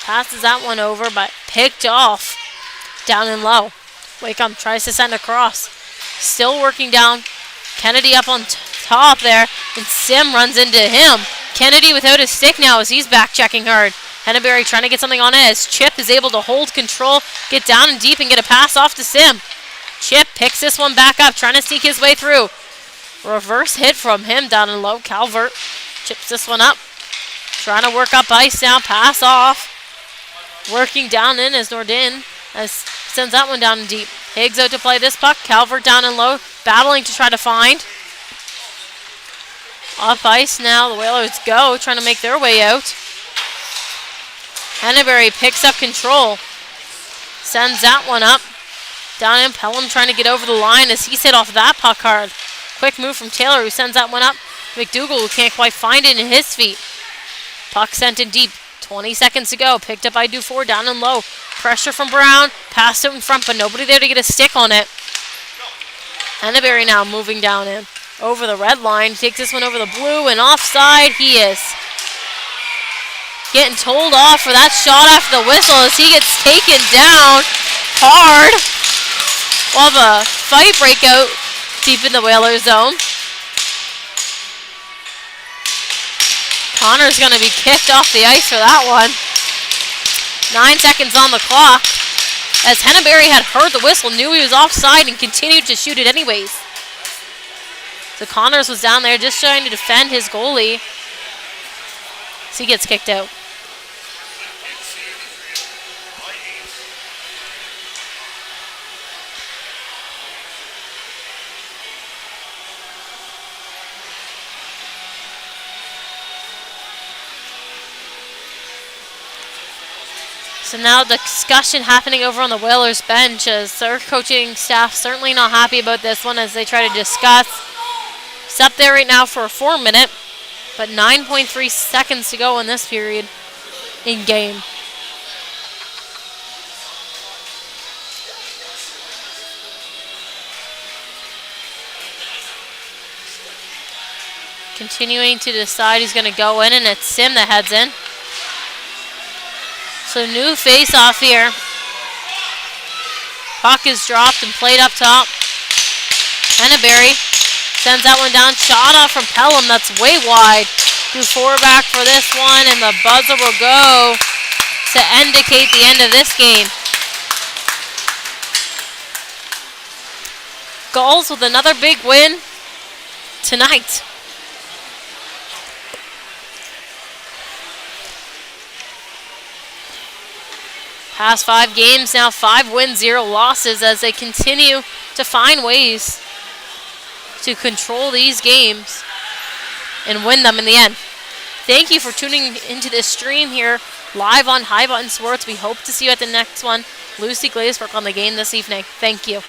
Passes that one over, but picked off down and low. Wakeham tries to send across. Still working down. Kennedy up on top there, and Sim runs into him. Kennedy without his stick now as he's back checking hard. Henneberry trying to get something on it as Chip is able to hold control, get down and deep, and get a pass off to Sim. Chip picks this one back up, trying to sneak his way through. Reverse hit from him down and low. Calvert chips this one up. Trying to work up ice now. Pass off. Working down in as Nordin sends that one down and deep. Higgs out to play this puck. Calvert down and low. Battling to try to find. Off ice now. The Whalers go. Trying to make their way out. Henneberry picks up control. Sends that one up. Down in. Pelham trying to get over the line as he's hit off that puck hard. Quick move from Taylor, who sends that one up. McDougall, who can't quite find it in his feet. Puck sent in deep. 20 seconds to go. Picked up by Dufour, down and low. Pressure from Brown. Passed out in front, but nobody there to get a stick on it. Henneberry now moving down in. Over the red line. Takes this one over the blue, and offside he is. Getting told off for that shot after the whistle as he gets taken down hard. We'll have a fight breakout deep in the Whalers zone. Connor's going to be kicked off the ice for that one. 9 seconds on the clock. As Henneberry had heard the whistle, knew he was offside, and continued to shoot it anyways. So Connors was down there just trying to defend his goalie. So he gets kicked out. So now discussion happening over on the Whalers bench as their coaching staff certainly not happy about this one as they try to discuss. It's up there right now for a 4-minute, but 9.3 seconds to go in this period in game. Continuing to decide who's going to go in, and it's Sim that heads in. So new face-off here. Puck is dropped and played up top. Henneberry sends that one down. Shot off from Pelham. That's way wide. Dufour back for this one, and the buzzer will go to indicate the end of this game. Gulls with another big win tonight. Past 5 games now, 5 wins, 0 losses as they continue to find ways to control these games and win them in the end. Thank you for tuning into this stream here live on High Button Sports. We hope to see you at the next one. Lucy Glazebrook on the game this evening. Thank you.